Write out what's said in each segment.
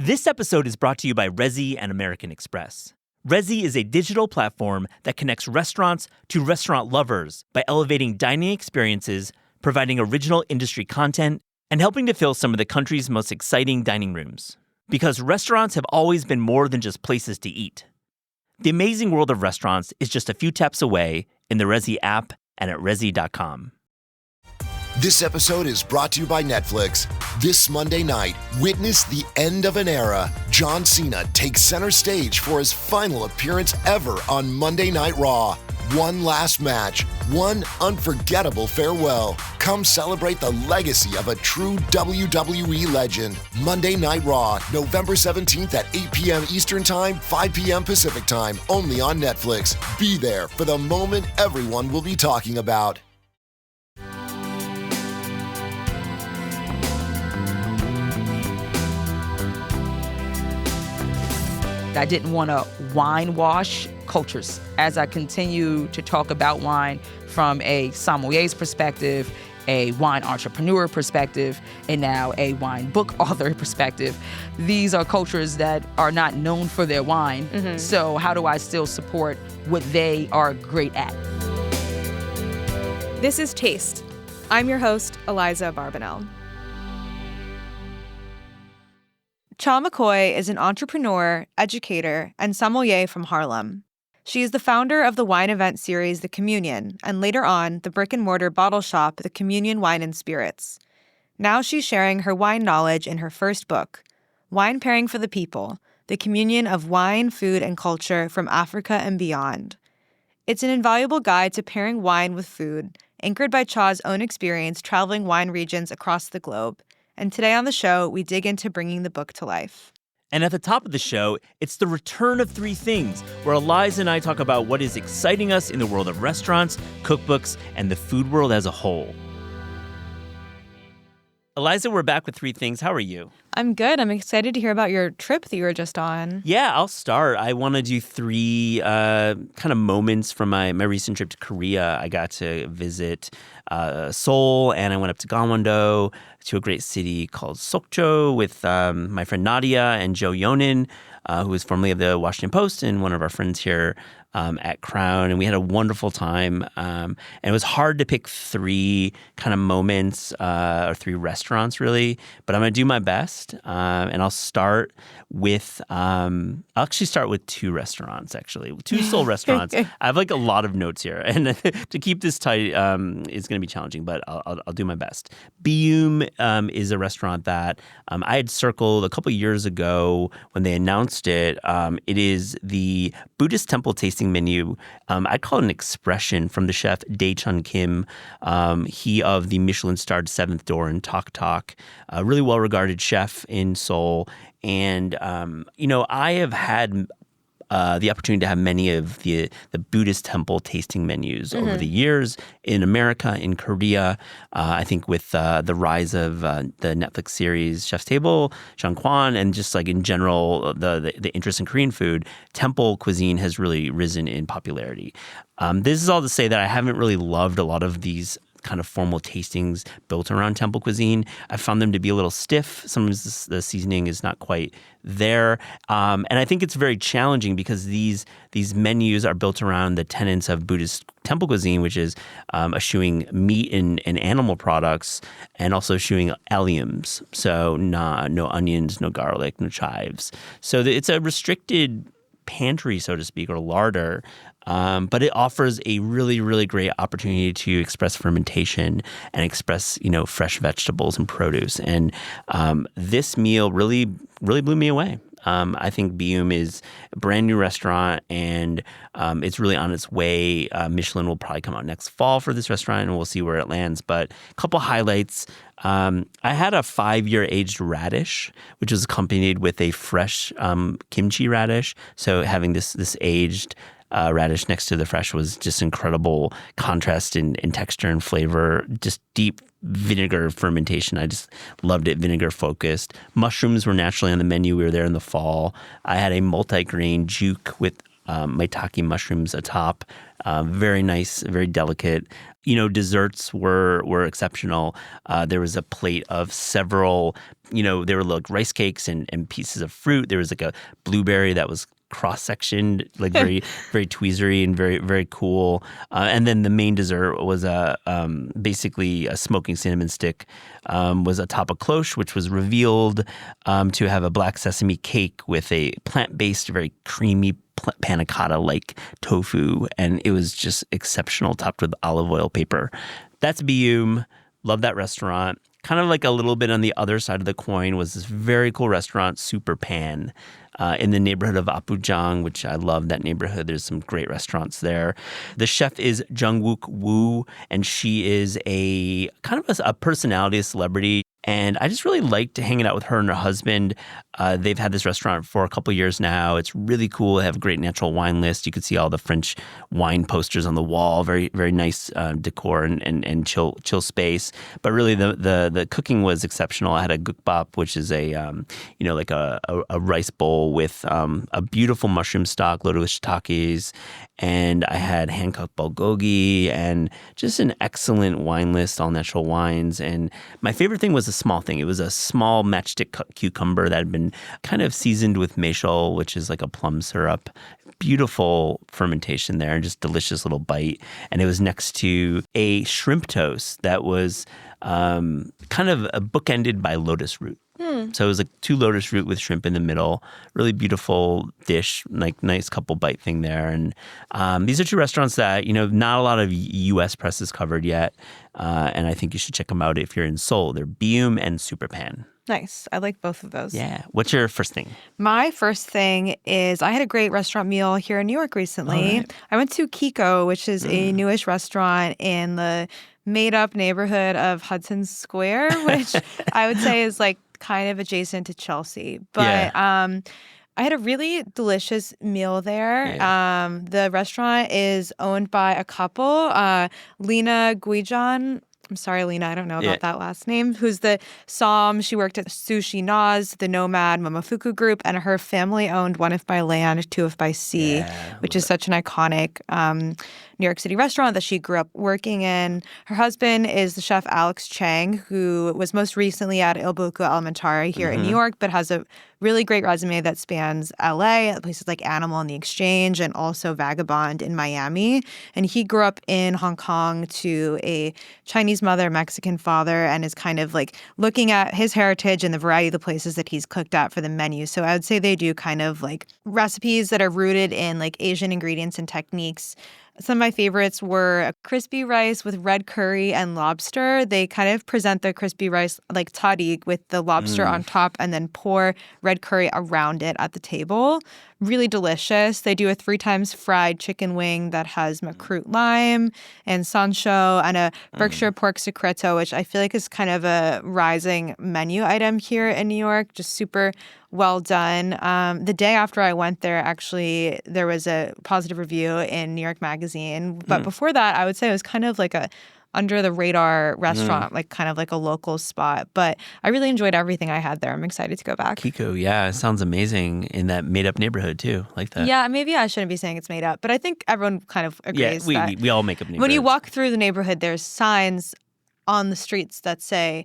This episode is brought to you by Resy and American Express. Resy is a digital platform that connects restaurants to restaurant lovers by elevating dining experiences, providing original industry content, and helping to fill some of the country's most exciting dining rooms. Because restaurants have always been more than just places to eat. The amazing world of restaurants is just a few taps away in the Resy app and at resy.com. This episode is brought to you by Netflix. This Monday night, witness the end of an era. John Cena takes center stage for his final appearance ever on Monday Night Raw. One last match, one unforgettable farewell. Come celebrate the legacy of a true WWE legend. Monday Night Raw, November 17th at 8 p.m. Eastern Time, 5 p.m. Pacific Time, only on Netflix. Be there for the moment everyone will be talking about. I didn't want to wine wash cultures as I continue to talk about wine from a sommelier's perspective, a wine entrepreneur perspective, and now a wine book author perspective. These are cultures that are not known for their wine. Mm-hmm. So how do I still support what they are great at? This is Taste. I'm your host, Eliza Barbanel. Cha McCoy is an entrepreneur, educator, and sommelier from Harlem. She is the founder of the wine event series The Communion, and later on, the brick-and-mortar bottle shop The Communion Wine and Spirits. Now she's sharing her wine knowledge in her first book, Wine Pairing for the People, The Communion of Wine, Food, and Culture from Africa and Beyond. It's an invaluable guide to pairing wine with food, anchored by Cha's own experience traveling wine regions across the globe. And today on the show, we dig into bringing the book to life. And at the top of the show, it's the return of Three Things, where Eliza and I talk about what is exciting us in the world of restaurants, cookbooks, and the food world as a whole. Eliza, we're back with Three Things. How are you? I'm good. I'm excited to hear about your trip that you were just on. Yeah, I'll start. I want to do three kind of moments from my recent trip to Korea. I got to visit Seoul, and I went up to Gangwon-do, to a great city called Sokcho with my friend Nadia and Joe Yonan, who was formerly of the Washington Post and one of our friends here at Crown. And we had a wonderful time. And it was hard to pick three kind of moments or three restaurants, really. But I'm going to do my best. And I'll start with I'll actually start with two restaurants, actually. Two Seoul restaurants. I have like a lot of notes here. And to keep this tight is going to be challenging, but I'll do my best. Biyum is a restaurant that I had circled a couple years ago when they announced it. It is the Buddhist temple tasting menu. I call it an expression from the chef Dae Chun Kim. He of the Michelin-starred Seventh Door in Tok Tok, a really well-regarded chef in Seoul. And, I have had the opportunity to have many of the Buddhist temple tasting menus over the years in America, in Korea. I think with the rise of the Netflix series Chef's Table, Jung Kwan, and just like in general the interest in Korean food, temple cuisine has really risen in popularity. This is all to say that I haven't really loved a lot of these kind of formal tastings built around temple cuisine. I found them to be a little stiff. Sometimes the seasoning is not quite there. And I think it's very challenging because these menus are built around the tenets of Buddhist temple cuisine, which is eschewing meat and animal products and also eschewing alliums. So no onions, no garlic, no chives. So it's a restricted pantry, so to speak, or larder. But it offers a really, really great opportunity to express fermentation and express, fresh vegetables and produce. And this meal really, really blew me away. I think Biyum is a brand new restaurant, and it's really on its way. Michelin will probably come out next fall for this restaurant, and we'll see where it lands. But a couple highlights. I had a 5-year aged radish, which was accompanied with a fresh kimchi radish. So having this aged radish next to the fresh was just incredible contrast in texture and flavor, just deep vinegar fermentation. I just loved it, vinegar focused. Mushrooms were naturally on the menu. We were there in the fall. I had a multi-grain juke with maitake mushrooms atop. Very nice, very delicate. Desserts were exceptional. There was a plate of several, there were like rice cakes and pieces of fruit. There was like a blueberry that was cross-sectioned, like very, very tweezery and very, very cool. And then the main dessert was basically a smoking cinnamon stick, was atop a cloche, which was revealed to have a black sesame cake with a plant-based, very creamy panna cotta-like tofu. And it was just exceptional, topped with olive oil paper. That's Bium. Love that restaurant. Kind of like a little bit on the other side of the coin was this very cool restaurant, Super Pan, in the neighborhood of Apgujeong, which I love that neighborhood. There's some great restaurants there. The chef is Jungwook Woo, and she is a kind of a personality, a celebrity. And I just really liked hanging out with her and her husband. They've had this restaurant for a couple of years now. It's really cool. They have a great natural wine list. You could see all the French wine posters on the wall. Very, very nice decor and chill space. But really, the cooking was exceptional. I had a gukbap, which is like a rice bowl with a beautiful mushroom stock loaded with shiitakes. And I had hand-cut bulgogi and just an excellent wine list, all natural wines. And my favorite thing was a small thing. It was a small matchstick cucumber that had been kind of seasoned with meishol, which is like a plum syrup. Beautiful fermentation there and just delicious little bite. And it was next to a shrimp toast that was kind of bookended by lotus root. So it was like 2 lotus root with shrimp in the middle. Really beautiful dish, like nice couple bite thing there. And these are 2 restaurants that, not a lot of U.S. press is covered yet. And I think you should check them out if you're in Seoul. They're Bium and Super Pan. Nice. I like both of those. Yeah. What's your first thing? My first thing is I had a great restaurant meal here in New York recently. Right. I went to Kiko, which is a newish restaurant in the made-up neighborhood of Hudson Square, which I would say is like kind of adjacent to Chelsea. But I had a really delicious meal there. Yeah. The restaurant is owned by a couple, Lena Guijan. I'm sorry, Lena, I don't know about that last name, who's the Som. She worked at Sushi Naz, the Nomad Momofuku Group, and her family owned One If by Land, Two If by Sea, which is such an iconic New York City restaurant that she grew up working in. Her husband is the chef Alex Chang, who was most recently at Il Buco Alimentare here in New York, but has a really great resume that spans LA at places like Animal and the Exchange and also Vagabond in Miami. And he grew up in Hong Kong to a Chinese mother, Mexican father, and is kind of like looking at his heritage and the variety of the places that he's cooked at for the menu. So I would say they do kind of like recipes that are rooted in like Asian ingredients and techniques. Some of my favorites were a crispy rice with red curry and lobster. They kind of present the crispy rice like tzadik with the lobster on top and then pour red curry around it at the table. Really delicious. They do a 3 times fried chicken wing that has macroot lime and sancho and a Berkshire pork secreto, which I feel like is kind of a rising menu item here in New York. Just super well done. The day after I went there, actually, there was a positive review in New York Magazine. But before that, I would say it was kind of like a under the radar restaurant, like kind of like a local spot. But I really enjoyed everything I had there. I'm excited to go back. Kiko, yeah, it sounds amazing in that made up neighborhood too. Like that. Yeah, maybe I shouldn't be saying it's made up, but I think everyone kind of agrees that we all make up neighborhoods. when you walk through the neighborhood, there's signs on the streets that say,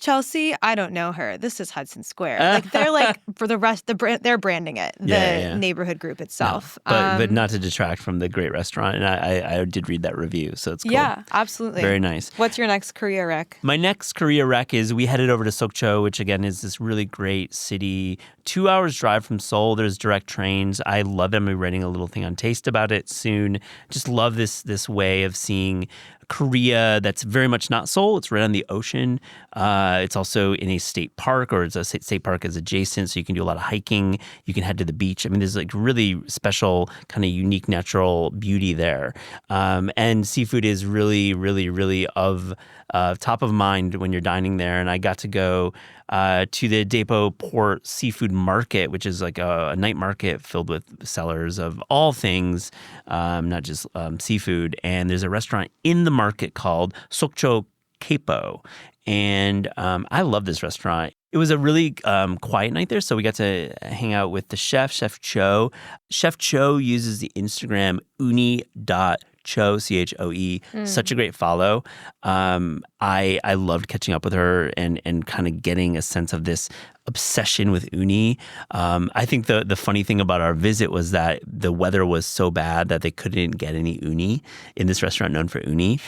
Chelsea, I don't know her. This is Hudson Square. Like they're like for the rest, they're branding it, the neighborhood group itself. No, but not to detract from the great restaurant. And I did read that review, so it's cool. Yeah, absolutely. Very nice. What's your next Korea rec? My next Korea rec is we headed over to Sokcho, which again is this really great city. 2 hours drive from Seoul. There's direct trains. I love it. I'm gonna be writing a little thing on Taste about it soon. Just love this way of seeing Korea that's very much not Seoul. It's right on the ocean. It's also in a state park, or it's a state park is adjacent, so you can do a lot of hiking. You can head to the beach. I mean, there's like really special kind of unique natural beauty there. And seafood is really, really, really of top of mind when you're dining there. And I got to go to the Daepo Port Seafood Market, which is like a night market filled with sellers of all things, not just seafood. And there's a restaurant in the market called Sokcho Keipo. And I love this restaurant. It was a really quiet night there, so we got to hang out with the chef, Chef Cho. Chef Cho uses the Instagram uni.cho, C-H-O-E. Such a great follow. I loved catching up with her and kind of getting a sense of this obsession with uni. I think the funny thing about our visit was that the weather was so bad that they couldn't get any uni in this restaurant known for uni.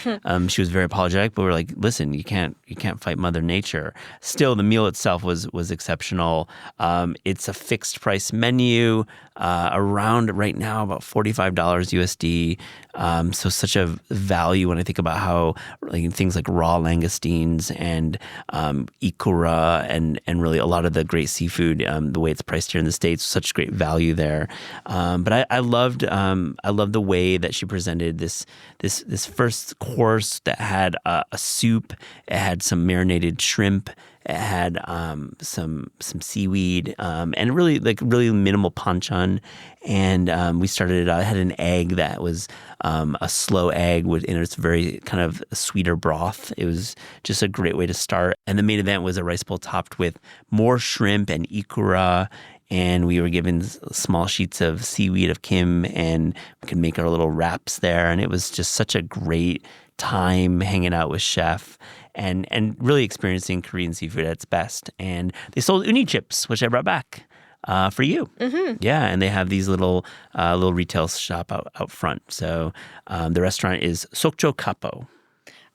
She was very apologetic, but we were like, listen, you can't fight Mother Nature. Still, the meal itself was exceptional. It's a fixed price menu, around right now about $45 USD. So such a value when I think about how things like raw langoustines and ikura and really a lot of the great seafood, the way it's priced here in the States, such great value there. But I loved the way that she presented this first course that had a soup. It had some marinated shrimp. It had some seaweed and really minimal panchan. And we started. I had an egg that was a slow egg in its very kind of sweeter broth. It was just a great way to start. And the main event was a rice bowl topped with more shrimp and ikura. And we were given small sheets of seaweed of kim, and we could make our little wraps there. And it was just such a great time hanging out with Chef and really experiencing Korean seafood at its best. And they sold uni chips, which I brought back for you. Mm-hmm. Yeah, and they have these little retail shop out front. So the restaurant is Sokcho Kapo.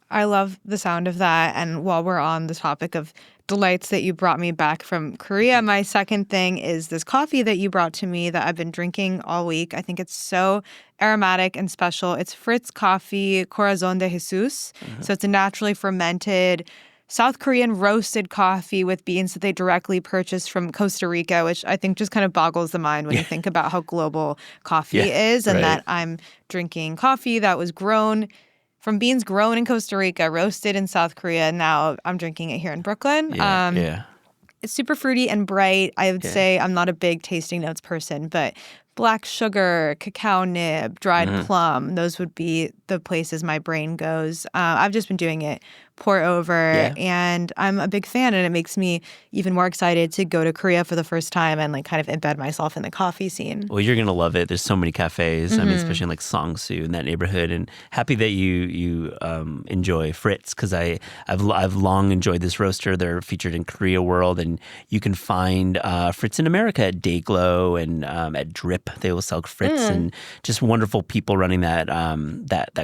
I love the sound of that. And while we're on the topic of delights that you brought me back from Korea, my second thing is this coffee that you brought to me that I've been drinking all week. I think it's so aromatic and special. It's Fritz Coffee Corazon de Jesus. Mm-hmm. So it's a naturally fermented South Korean roasted coffee with beans that they directly purchased from Costa Rica, which I think just kind of boggles the mind when you think about how global coffee is, and that I'm drinking coffee that was grown from beans grown in Costa Rica, roasted in South Korea, and now I'm drinking it here in Brooklyn. It's super fruity and bright. I would say I'm not a big tasting notes person, but black sugar, cacao nib, dried plum, those would be the places my brain goes. I've just been doing it pour over, and I'm a big fan, and it makes me even more excited to go to Korea for the first time and kind of embed myself in the coffee scene. Well, you're gonna love it. There's so many cafes. I mean, especially in Songsu in that neighborhood, and happy that you enjoy Fritz, because I've long enjoyed this roaster. They're featured in Korea World, and you can find Fritz in America at Dayglow and at Drip. They will sell Fritz, and just wonderful people running that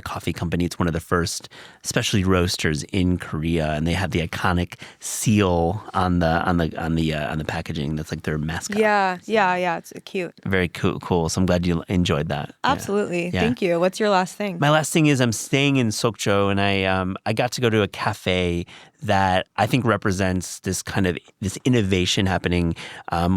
coffee company. It's one of the first specialty roasters in Korea, and they have the iconic seal on the packaging. That's like their mascot. Yeah. It's cute. Very cool. So I'm glad you enjoyed that. Absolutely. Yeah. Thank you. What's your last thing? My last thing is I'm staying in Sokcho, and I got to go to a cafe that I think represents this innovation happening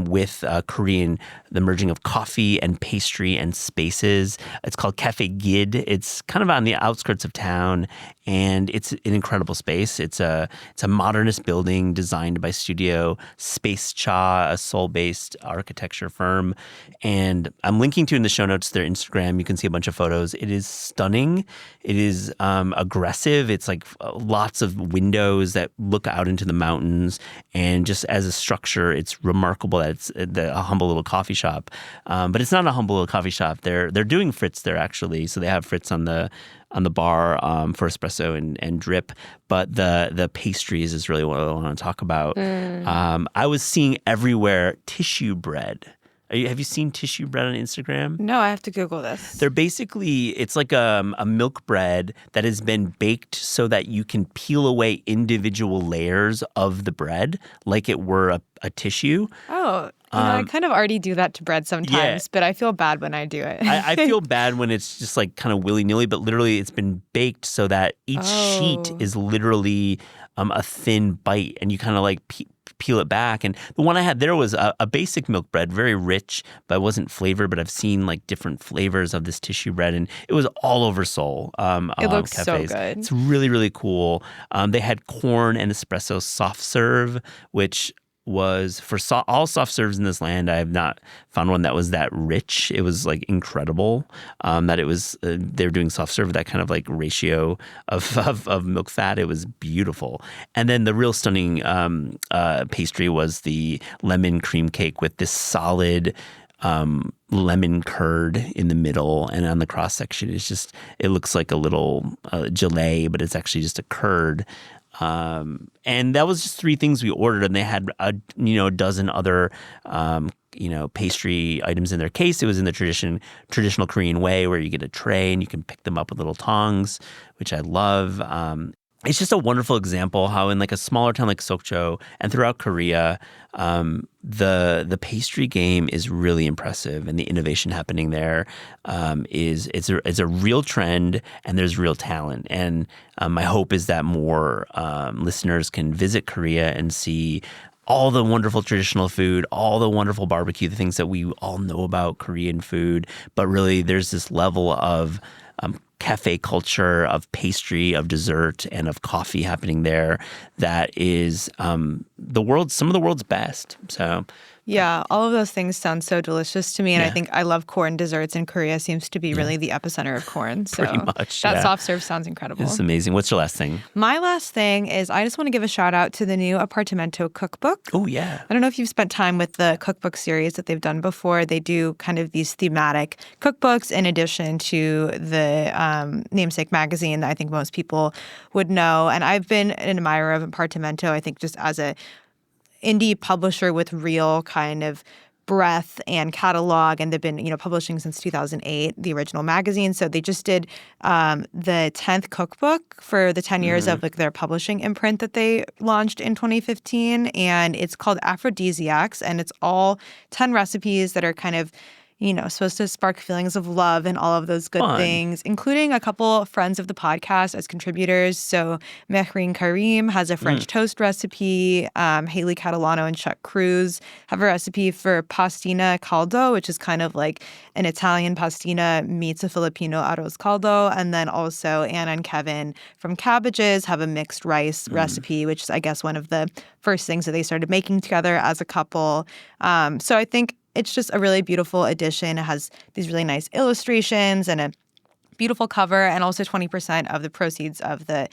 with Korean, the merging of coffee and pastry and spaces. It's called Cafe Gid. It's kind of on the outskirts of town, and it's an incredible space. It's a modernist building designed by Studio Space Cha, a Seoul-based architecture firm. And I'm linking to in the show notes their Instagram. You can see a bunch of photos. It is stunning. It is aggressive. It's like lots of windows that look out into the mountains, and just as a structure, it's remarkable that it's a humble little coffee shop. But it's not a humble little coffee shop. They're doing Fritz there actually, so they have Fritz on the bar for espresso and drip. But the pastries is really what I want to talk about. I was seeing everywhere tissue bread. Have you seen tissue bread on Instagram? No, I have to Google this. They're basically, it's like a milk bread that has been baked so that you can peel away individual layers of the bread like it were a tissue. Oh, I kind of already do that to bread sometimes, but I feel bad when I do it. I feel bad when it's just kind of willy-nilly, but literally it's been baked so that each sheet is literally a thin bite, and you kind of peel it back. And the one I had there was a basic milk bread, very rich, but it wasn't flavored. But I've seen different flavors of this tissue bread, and it was all over Seoul. It looks cafes. So good. It's really, really cool. They had corn and espresso soft serve, which was for all soft serves in this land. I have not found one that was that rich. It was like incredible that it was they were doing soft serve with that kind of like ratio of milk fat. It was beautiful. And then the real stunning pastry was the lemon cream cake with this solid lemon curd in the middle, and on the cross section it looks like a little gelée, but it's actually just a curd. And that was just 3 things we ordered, and they had a dozen other pastry items in their case. It was in the traditional Korean way, where you get a tray and you can pick them up with little tongs, which I love. It's just a wonderful example how in like a smaller town like Sokcho and throughout Korea, the pastry game is really impressive, and the innovation happening there is a real trend, and there's real talent. And my hope is that more listeners can visit Korea and see all the wonderful traditional food, all the wonderful barbecue, the things that we all know about Korean food, but really there's this level of cafe culture, of pastry, of dessert, and of coffee happening there that is some of the world's best. So yeah, all of those things sound so delicious to me. And I think I love corn desserts, and Korea seems to be really the epicenter of corn. So pretty much. That soft serve sounds incredible. It's amazing. What's your last thing? My last thing is I just want to give a shout out to the new Apartamento cookbook. Oh, yeah. I don't know if you've spent time with the cookbook series that they've done before. They do kind of these thematic cookbooks in addition to the namesake magazine that I think most people would know. And I've been an admirer of Apartamento, I think, just as a indie publisher with real kind of breadth and catalog, and they've been publishing since 2008, the original magazine. So they just did the 10th cookbook for the 10 years of like their publishing imprint that they launched in 2015, and it's called Aphrodisiacs, and it's all 10 recipes that are kind of supposed to spark feelings of love and all of those good things, including a couple friends of the podcast as contributors. So Mehreen Karim has a French toast recipe. Haley Catalano and Chuck Cruz have a recipe for pastina caldo, which is kind of like an Italian pastina meets a Filipino arroz caldo. And then also Anna and Kevin from Cabbages have a mixed rice recipe, which is, I guess, one of the first things that they started making together as a couple. So I think it's just a really beautiful edition. It has these really nice illustrations and a beautiful cover, and also 20% of the proceeds of the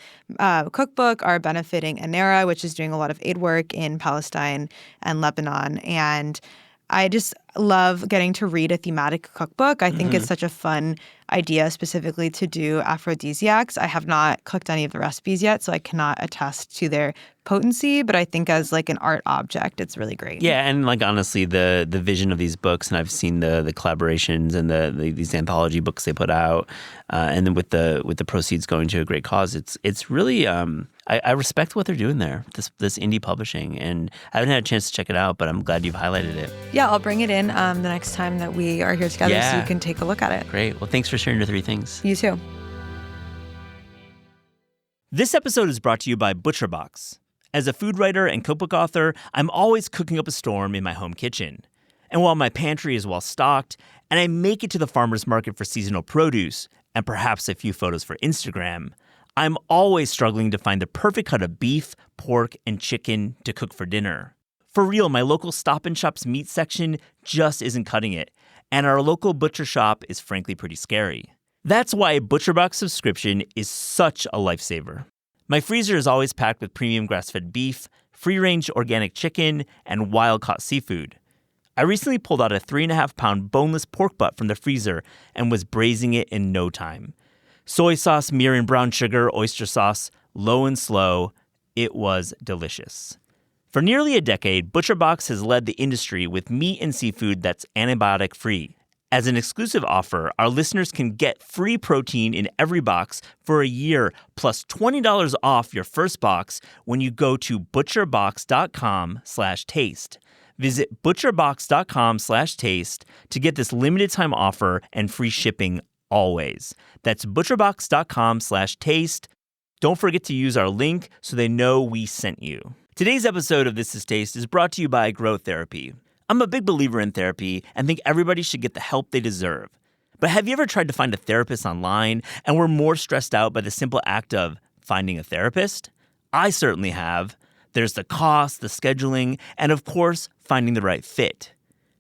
cookbook are benefiting Anera, which is doing a lot of aid work in Palestine and Lebanon. And I just love getting to read a thematic cookbook. I think it's such a fun idea specifically to do aphrodisiacs. I have not cooked any of the recipes yet, so I cannot attest to their potency, but I think as like an art object, it's really great. Yeah, and like honestly, the vision of these books, and I've seen the collaborations and these anthology books they put out, and then with the proceeds going to a great cause, it's really I respect what they're doing there, this indie publishing, and I haven't had a chance to check it out, but I'm glad you've highlighted it. Yeah, I'll bring it in the next time that we are here together so you can take a look at it. Great. Well, thanks for sharing your 3 things. You too. This episode is brought to you by ButcherBox. As a food writer and cookbook author, I'm always cooking up a storm in my home kitchen. And while my pantry is well stocked, and I make it to the farmer's market for seasonal produce, and perhaps a few photos for Instagram, I'm always struggling to find the perfect cut of beef, pork, and chicken to cook for dinner. For real, my local Stop and Shop's meat section just isn't cutting it, and our local butcher shop is frankly pretty scary. That's why a ButcherBox subscription is such a lifesaver. My freezer is always packed with premium grass-fed beef, free-range organic chicken, and wild-caught seafood. I recently pulled out a 3.5-pound boneless pork butt from the freezer and was braising it in no time. Soy sauce, mirin brown sugar, oyster sauce, low and slow. It was delicious. For nearly a decade, ButcherBox has led the industry with meat and seafood that's antibiotic-free. As an exclusive offer, our listeners can get free protein in every box for a year, plus $20 off your first box when you go to butcherbox.com/taste. Visit butcherbox.com/taste to get this limited time offer and free shipping always. That's butcherbox.com/taste. Don't forget to use our link so they know we sent you. Today's episode of This Is Taste is brought to you by Growth Therapy. I'm a big believer in therapy and think everybody should get the help they deserve. But have you ever tried to find a therapist online and were more stressed out by the simple act of finding a therapist? I certainly have. There's the cost, the scheduling, and of course, finding the right fit.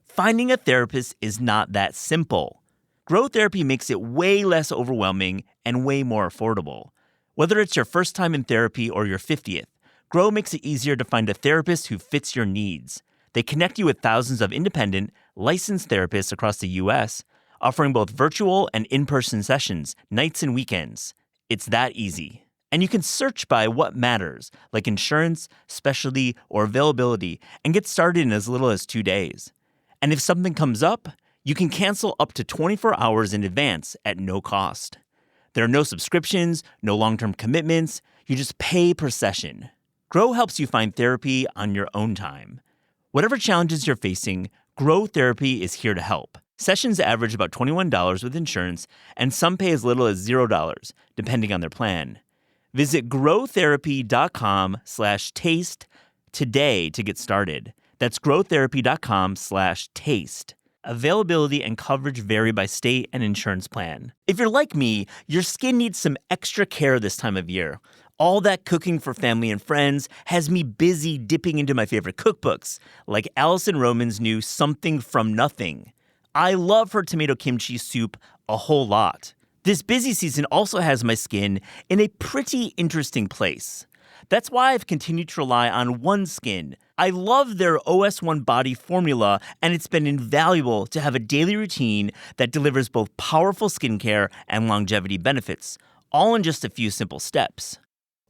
Finding a therapist is not that simple. Grow Therapy makes it way less overwhelming and way more affordable. Whether it's your first time in therapy or your 50th, Grow makes it easier to find a therapist who fits your needs. They connect you with thousands of independent, licensed therapists across the U.S., offering both virtual and in-person sessions, nights and weekends. It's that easy. And you can search by what matters, like insurance, specialty, or availability, and get started in as little as 2 days. And if something comes up, you can cancel up to 24 hours in advance at no cost. There are no subscriptions, no long-term commitments. You just pay per session. Grow helps you find therapy on your own time. Whatever challenges you're facing, Grow Therapy is here to help. Sessions average about $21 with insurance, and some pay as little as $0, depending on their plan. Visit growtherapy.com/taste today to get started. That's growtherapy.com/taste. Availability and coverage vary by state and insurance plan. If you're like me, your skin needs some extra care this time of year. All that cooking for family and friends has me busy dipping into my favorite cookbooks, like Alison Roman's new Something from Nothing. I love her tomato kimchi soup a whole lot. This busy season also has my skin in a pretty interesting place. That's why I've continued to rely on OneSkin. I love their OS1 body formula, and it's been invaluable to have a daily routine that delivers both powerful skincare and longevity benefits, all in just a few simple steps.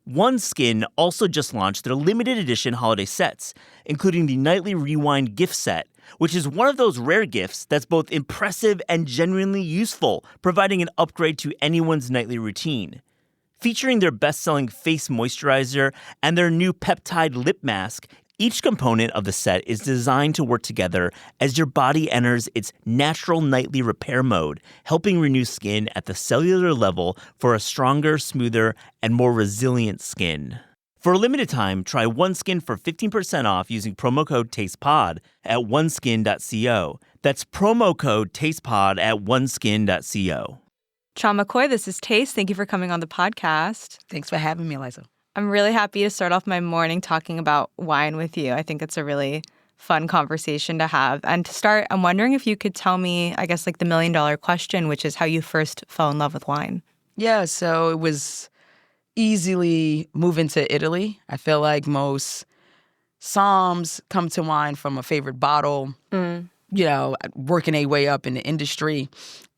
OneSkin also just launched their limited edition holiday sets, including the Nightly Rewind gift set, which is one of those rare gifts that's both impressive and genuinely useful, providing an upgrade to anyone's nightly routine. Featuring their best-selling face moisturizer and their new peptide lip mask, each component of the set is designed to work together as your body enters its natural nightly repair mode, helping renew skin at the cellular level for a stronger, smoother, and more resilient skin. For a limited time, try OneSkin for 15% off using promo code TASTEPOD at oneskin.co. That's promo code TASTEPOD at oneskin.co. Sean McCoy, this is Taste. Thank you for coming on the podcast. Thanks for having me, Eliza. I'm really happy to start off my morning talking about wine with you. I think it's a really fun conversation to have. And to start, I'm wondering if you could tell me, I guess, like the $1 million question, which is how you first fell in love with wine. Yeah, so it was easily moving to Italy. I feel like most Psalms come to mind from a favorite bottle, working a way up in the industry.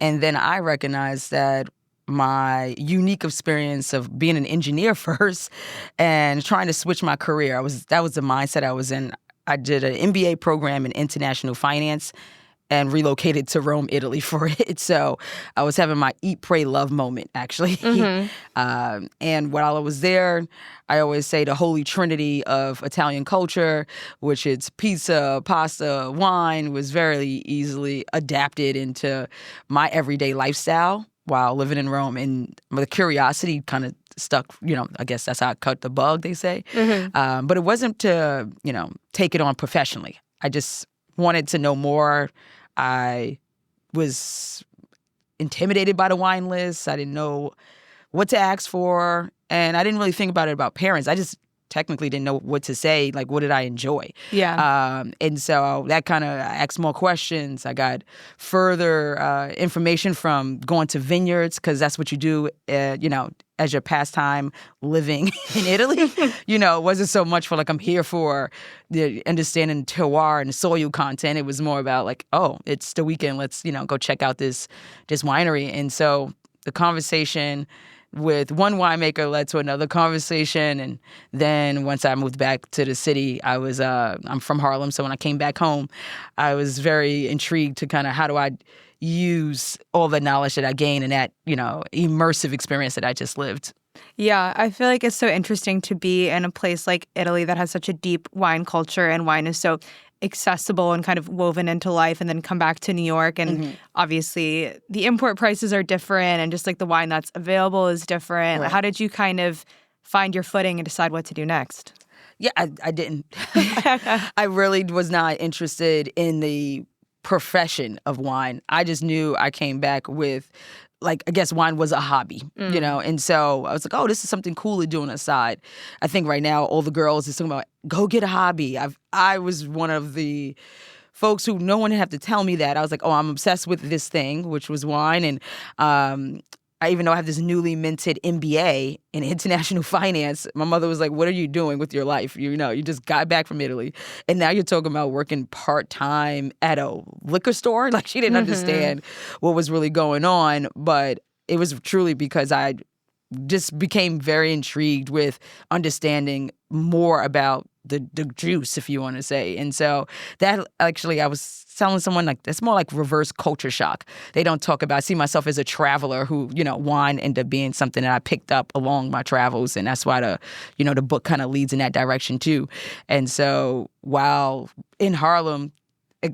And then I recognized that my unique experience of being an engineer first and trying to switch my career, that was the mindset I was in. I did an MBA program in international finance and relocated to Rome, Italy for it. So I was having my eat, pray, love moment, actually. And while I was there, I always say the holy trinity of Italian culture, which is pizza, pasta, wine, was very easily adapted into my everyday lifestyle while living in Rome. And the curiosity kind of stuck, I guess that's how I cut the bug, they say. But it wasn't to, take it on professionally. I just wanted to know more. I was intimidated by the wine list. I didn't know what to ask for. And I didn't really think about pairings. I just technically didn't know what to say. Like, what did I enjoy? Yeah. And so that kind of asked more questions. I got further information from going to vineyards, because that's what you do, as your pastime living in Italy. It wasn't so much for like, I'm here for the understanding terroir and soil content. It was more about like, oh, it's the weekend. Let's, go check out this winery. And so the conversation with one winemaker led to another conversation. And then once I moved back to the city, I'm from Harlem. So when I came back home, I was very intrigued to kind of how do I use all the knowledge that I gained in that, immersive experience that I just lived. Yeah, I feel like it's so interesting to be in a place like Italy that has such a deep wine culture, and wine is so accessible and kind of woven into life, and then come back to New York. And obviously the import prices are different, and just like the wine that's available is different. Right. How did you kind of find your footing and decide what to do next? Yeah, I didn't. I really was not interested in the profession of wine. I just knew I came back with like, I guess wine was a hobby, you know? And so I was like, oh, this is something cool to do on the side. I think right now all the girls is talking about, go get a hobby. I was one of the folks who no one had to tell me that. I was like, oh, I'm obsessed with this thing, which was wine. And I even know I have this newly minted MBA in international finance. My mother was like, what are you doing with your life? You know, you just got back from Italy. And now you're talking about working part-time at a liquor store? Like, she didn't understand what was really going on. But it was truly because I just became very intrigued with understanding more about the juice, if you want to say. And so that actually, I was telling someone, like, that's more like reverse culture shock. They don't talk about, I see myself as a traveler who, you know, wine ended up being something that I picked up along my travels. And that's why the book kind of leads in that direction too. And so while in Harlem,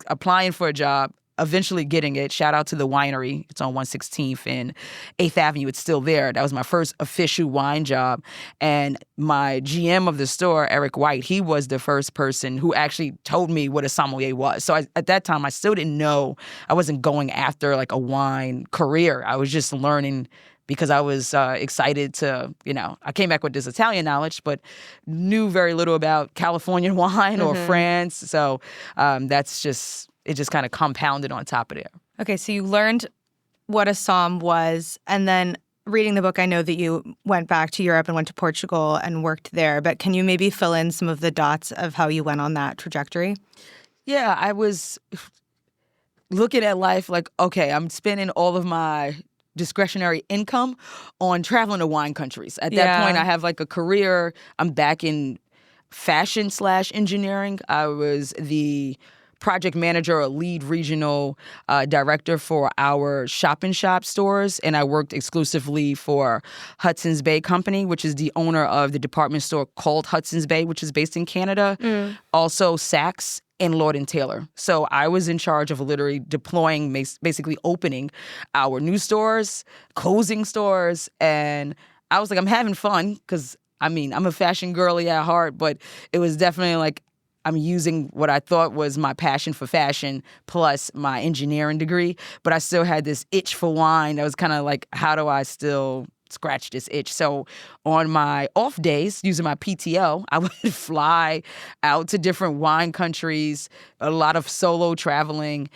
applying for a job, eventually getting it. Shout out to the winery. It's on 116th and 8th Avenue. It's still there. That was my first official wine job. And my GM of the store, Eric White, he was the first person who actually told me what a sommelier was. So at that time, I still didn't know. I wasn't going after like a wine career. I was just learning because I was excited to, I came back with this Italian knowledge, but knew very little about Californian wine or France. So it just kind of compounded on top of there. Okay, so you learned what a somm was, and then reading the book, I know that you went back to Europe and went to Portugal and worked there, but can you maybe fill in some of the dots of how you went on that trajectory? Yeah, I was looking at life like, okay, I'm spending all of my discretionary income on traveling to wine countries. At that point, I have like a career. I'm back in fashion/engineering. I was the project manager or lead regional director for our shop-in-shop stores, and I worked exclusively for Hudson's Bay Company, which is the owner of the department store called Hudson's Bay, which is based in Canada. Also Saks and Lord & Taylor. So I was in charge of literally deploying, basically opening our new stores, closing stores, and I was like, I'm having fun because, I'm a fashion girly at heart, but it was definitely like I'm using what I thought was my passion for fashion plus my engineering degree, but I still had this itch for wine. I was kind of like, how do I still scratch this itch? So on my off days, using my PTO, I would fly out to different wine countries, a lot of solo traveling,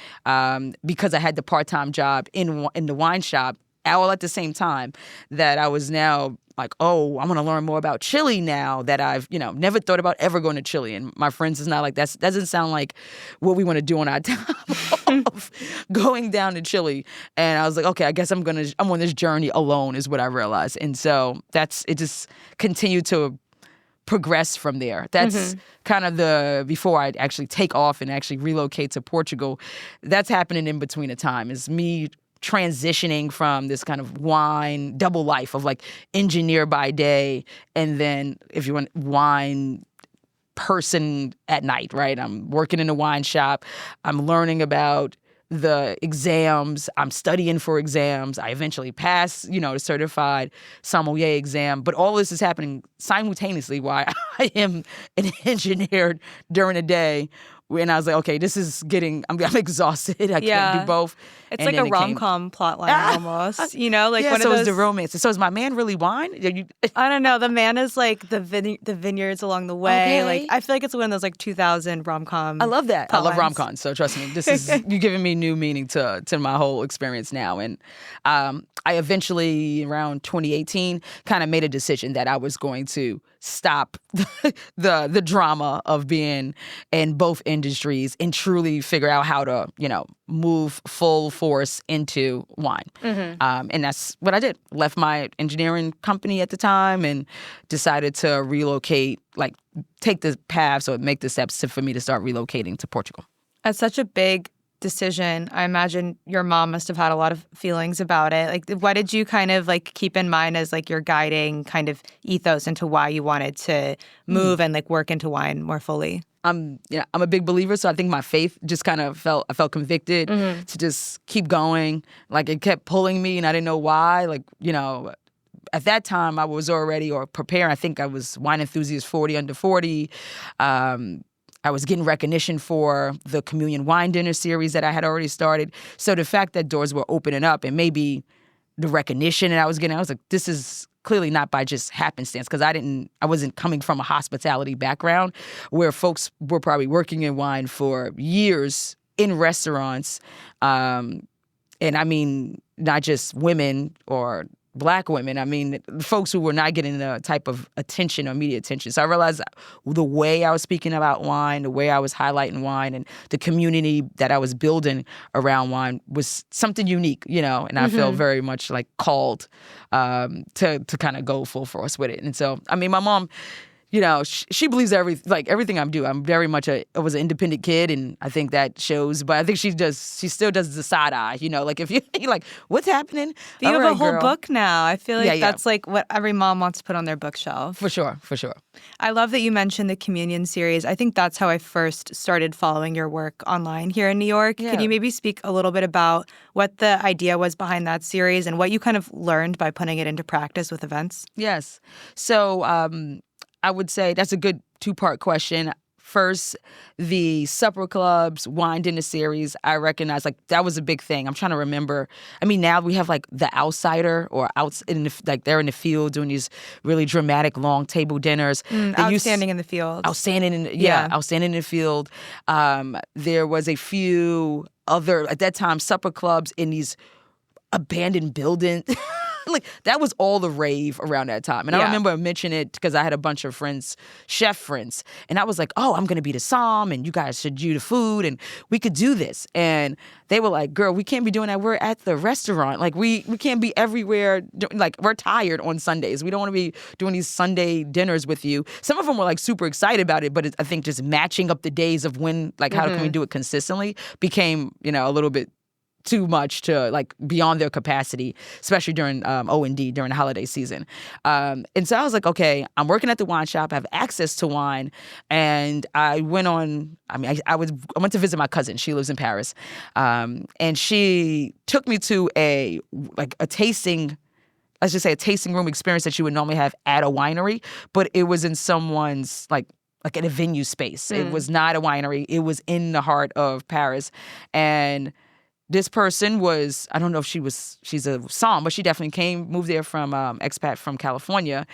because I had the part-time job in the wine shop, all at the same time that I was now like, oh, I want to learn more about Chile now that I've, never thought about ever going to Chile. And my friends is not like, that doesn't sound like what we want to do on our time off, going down to Chile. And I was like, okay, I guess I'm on this journey alone is what I realized. And so it just continued to progress from there. That's kind of before I actually take off and actually relocate to Portugal. That's happening in between a time is me transitioning from this kind of wine double life of like engineer by day and then, if you want, wine person at night, right? I'm working in a wine shop. I'm learning about the exams. I'm studying for exams. I eventually pass, the certified sommelier exam. But all this is happening simultaneously while I am an engineer during the day. And I was like, okay, this is I'm exhausted. I can't do both. It's like a rom-com plotline almost, one of those. So is the romance. So is my man really wine? I don't know. The man is like the vineyards along the way. Okay. Like I feel like it's one of those like 2000 rom-com. I love that. Plotlines. I love rom-coms. So trust me, this is you're giving me new meaning to my whole experience now. And I eventually, around 2018, kind of made a decision that I was going to stop the drama of being in both industries and truly figure out how to, move full force into wine. And that's what I did. Left my engineering company at the time and decided to relocate, like take the paths or make the steps for me to start relocating to Portugal. That's such a big decision. I imagine your mom must have had a lot of feelings about it. Like, what did you kind of like keep in mind as like your guiding kind of ethos into why you wanted to move and like work into wine more fully? I'm a big believer, so I think my faith just kind of I felt convicted to just keep going. Like it kept pulling me, and I didn't know why. Like at that time I was already preparing. I think I was Wine Enthusiast 40 under 40. I was getting recognition for the Communion Wine Dinner series that I had already started. So the fact that doors were opening up and maybe the recognition that I was getting. I was like, this is clearly not by just happenstance, because I wasn't coming from a hospitality background where folks were probably working in wine for years in restaurants. And I mean, not just women or Black women. I mean, folks who were not getting the type of attention or media attention. So I realized the way I was speaking about wine, the way I was highlighting wine, and the community that I was building around wine was something unique, and I feel very much like called to kind of go full force with it. And so, I mean, my mom, she believes everything I do. I'm very much I was an independent kid, and I think that shows. But I think she still does the side eye, like if you're like, what's happening? You have a whole girl. book now. I feel like that's like what every mom wants to put on their bookshelf. For sure. I love that you mentioned the Communion series. I think that's how I first started following your work online here in New York. Yeah. Can you maybe speak a little bit about what the idea was behind that series and what you kind of learned by putting it into practice with events? Yes. So, I would say that's a good two-part question. First, the supper clubs, wine dinner series, I recognize that was a big thing. I'm trying to remember. I mean, now we have the outsider or they're in the field doing these really dramatic long table dinners. Outstanding in the field. Outstanding in the field. There was a few other, at that time, supper clubs in these abandoned buildings. That was all the rave around that time. And I remember mentioning it because I had a bunch of friends, chef friends. And I was like, oh, I'm going to be the som and you guys should do the food and we could do this. And they were like, girl, we can't be doing that. We're at the restaurant. We can't be everywhere. We're tired on Sundays. We don't want to be doing these Sunday dinners with you. Some of them were super excited about it, but I think just matching up the days of when, how can we do it consistently became, a little bit too much to beyond their capacity, especially during O&D, during the holiday season. And so I was like, okay, I'm working at the wine shop. I have access to wine. And I went to visit my cousin. She lives in Paris. And she took me to a tasting, let's just say a tasting room experience that you would normally have at a winery, but it was in someone's in a venue space. It was not a winery. It was in the heart of Paris. And this person was, I don't know if she's a som, but she definitely moved there from expat from California.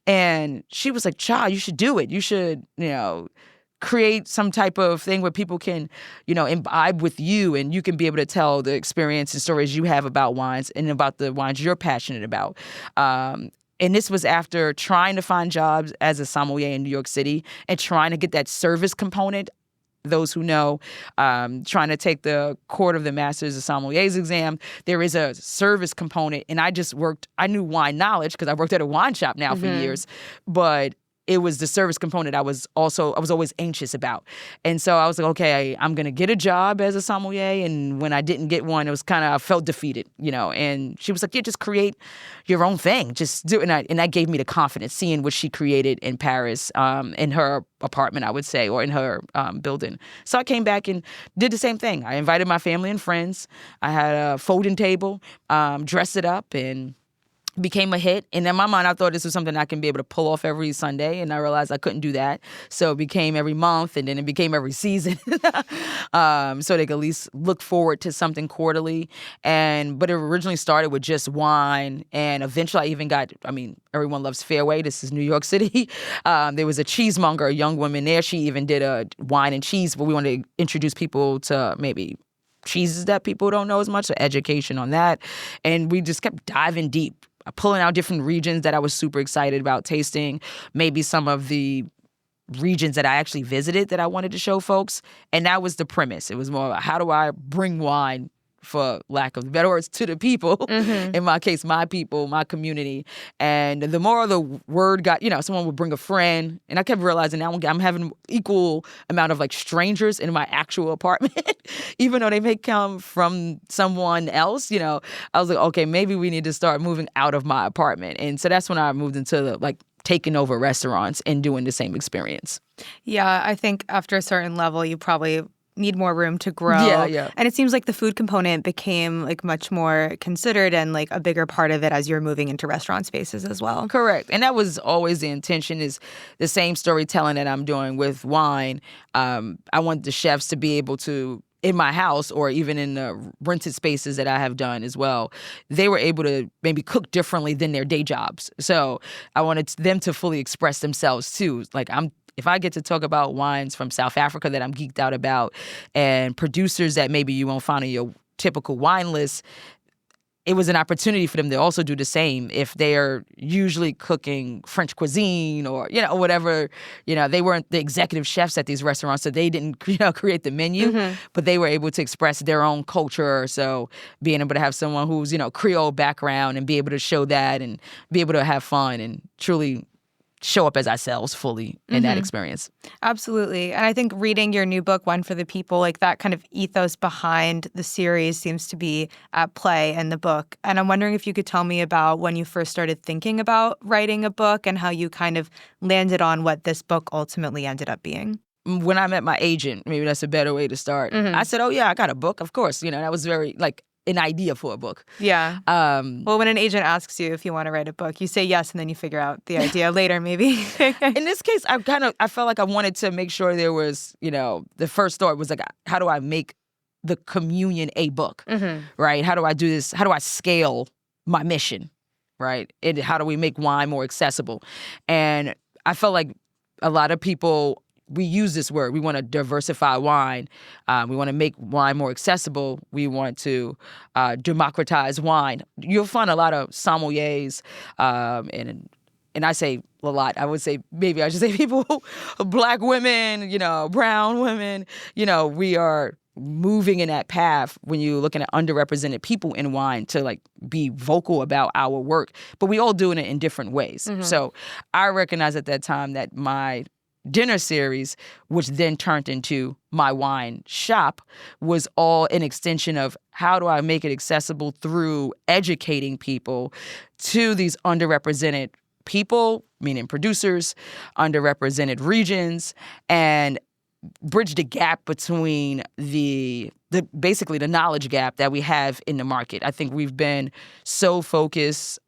And she was like, Cha, you should do it. You should, create some type of thing where people can, imbibe with you and you can be able to tell the experience and stories you have about wines and about the wines you're passionate about. And this was after trying to find jobs as a sommelier in New York City and trying to get that service component. Those who know, trying to take the Court of the Masters of Sommeliers exam, there is a service component. And I knew wine knowledge because I worked at a wine shop now for years, but it was the service component I was always anxious about. And so I was like, okay, I'm going to get a job as a sommelier. And when I didn't get one, it was I felt defeated, and she was like, yeah, just create your own thing. Just do it. And that gave me the confidence, seeing what she created in Paris, in her apartment, I would say, or in her building. So I came back and did the same thing. I invited my family and friends. I had a folding table, dressed it up, and became a hit. And in my mind, I thought this was something I can be able to pull off every Sunday. And I realized I couldn't do that. So it became every month, and then it became every season. So they could at least look forward to something quarterly. But it originally started with just wine. And eventually I even got, everyone loves Fairway. This is New York City. There was a cheesemonger, a young woman there. She even did a wine and cheese, but we wanted to introduce people to maybe cheeses that people don't know as much, so education on that. And we just kept diving deep, pulling out different regions that I was super excited about tasting, maybe some of the regions that I actually visited that I wanted to show folks. And that was the premise. It was more about how do I bring wine, for lack of better words, to the people. In my case, my people, my community. And the more the word got, someone would bring a friend. And I kept realizing now I'm having equal amount of strangers in my actual apartment, even though they may come from someone else. I was like, okay, maybe we need to start moving out of my apartment. And so that's when I moved into the taking over restaurants and doing the same experience. Yeah, I think after a certain level, you probably need more room to grow. Yeah. And it seems like the food component became much more considered and a bigger part of it as you're moving into restaurant spaces as well. Correct. And that was always the intention, is the same storytelling that I'm doing with wine. I want the chefs to be able to in my house or even in the rented spaces that I have done as well, they were able to maybe cook differently than their day jobs. So I wanted them to fully express themselves too. Like if I get to talk about wines from South Africa that I'm geeked out about and producers that maybe you won't find on your typical wine list, it was an opportunity for them to also do the same if they are usually cooking French cuisine or, whatever. They weren't the executive chefs at these restaurants, so they didn't, create the menu, but they were able to express their own culture. So being able to have someone who's, Creole background and be able to show that and be able to have fun and truly show up as ourselves fully in that experience. Absolutely. And I think reading your new book, Wine for the People, like that kind of ethos behind the series seems to be at play in the book. And I'm wondering if you could tell me about when you first started thinking about writing a book and how you kind of landed on what this book ultimately ended up being. When I met my agent, maybe that's a better way to start. I said, oh, yeah, I got a book. Of course. That was very, an idea for a book. Yeah. Well, when an agent asks you if you want to write a book, you say yes, and then you figure out the idea later, maybe. In this case, I felt like I wanted to make sure there was, the first thought was like, how do I make the communion a book, right? How do I do this? How do I scale my mission, right? And how do we make wine more accessible? And I felt like a lot of people, we use this word. We want to diversify wine. We want to make wine more accessible. We want to democratize wine. You'll find a lot of sommeliers, and I say a lot. I would say maybe I should say people, Black women, brown women. We are moving in that path when you're looking at underrepresented people in wine to be vocal about our work. But we all doing it in different ways. So I recognized at that time that my dinner series, which then turned into my wine shop, was all an extension of how do I make it accessible through educating people to these underrepresented people, meaning producers, underrepresented regions, and bridge the gap between the basically the knowledge gap that we have in the market. I think we've been so focused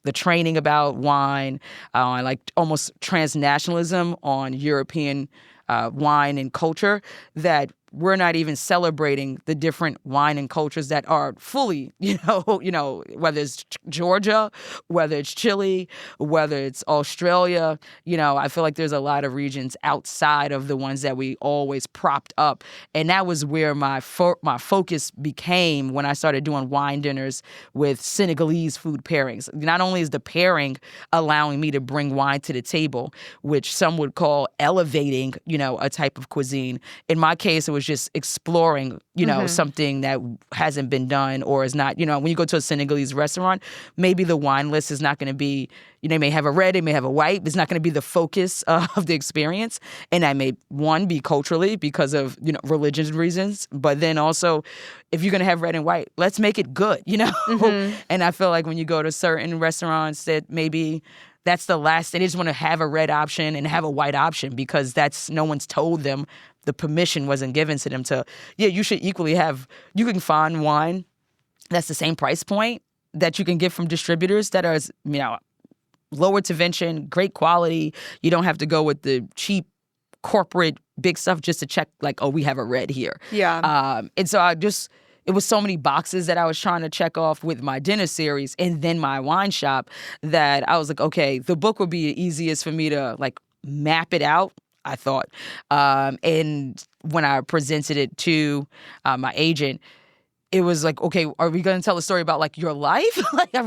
the training about wine, almost transnationalism on European wine and culture, that we're not even celebrating the different wine and cultures that are fully, whether it's Georgia, whether it's Chile, whether it's Australia. I feel like there's a lot of regions outside of the ones that we always propped up. And that was where my focus became when I started doing wine dinners with Senegalese food pairings. Not only is the pairing allowing me to bring wine to the table, which some would call elevating, a type of cuisine. In my case, it was just exploring, something that hasn't been done or is not, when you go to a Senegalese restaurant, maybe the wine list is not going to be, they may have a red, they may have a white, but it's not going to be the focus of the experience. And that may, one, be culturally because of, religious reasons, but then also if you're going to have red and white, let's make it good, And I feel like when you go to certain restaurants that maybe that's the last, they just want to have a red option and have a white option because that's, no one's told them, the permission wasn't given to them to, you should equally have, you can find wine that's the same price point that you can get from distributors that are, lower intervention, great quality. You don't have to go with the cheap corporate big stuff just to check we have a red here. Yeah. And so it was so many boxes that I was trying to check off with my dinner series and then my wine shop that I was like, okay, the book would be easiest for me to map it out, I thought. And when I presented it to my agent, it was like, okay, are we going to tell a story about your life? I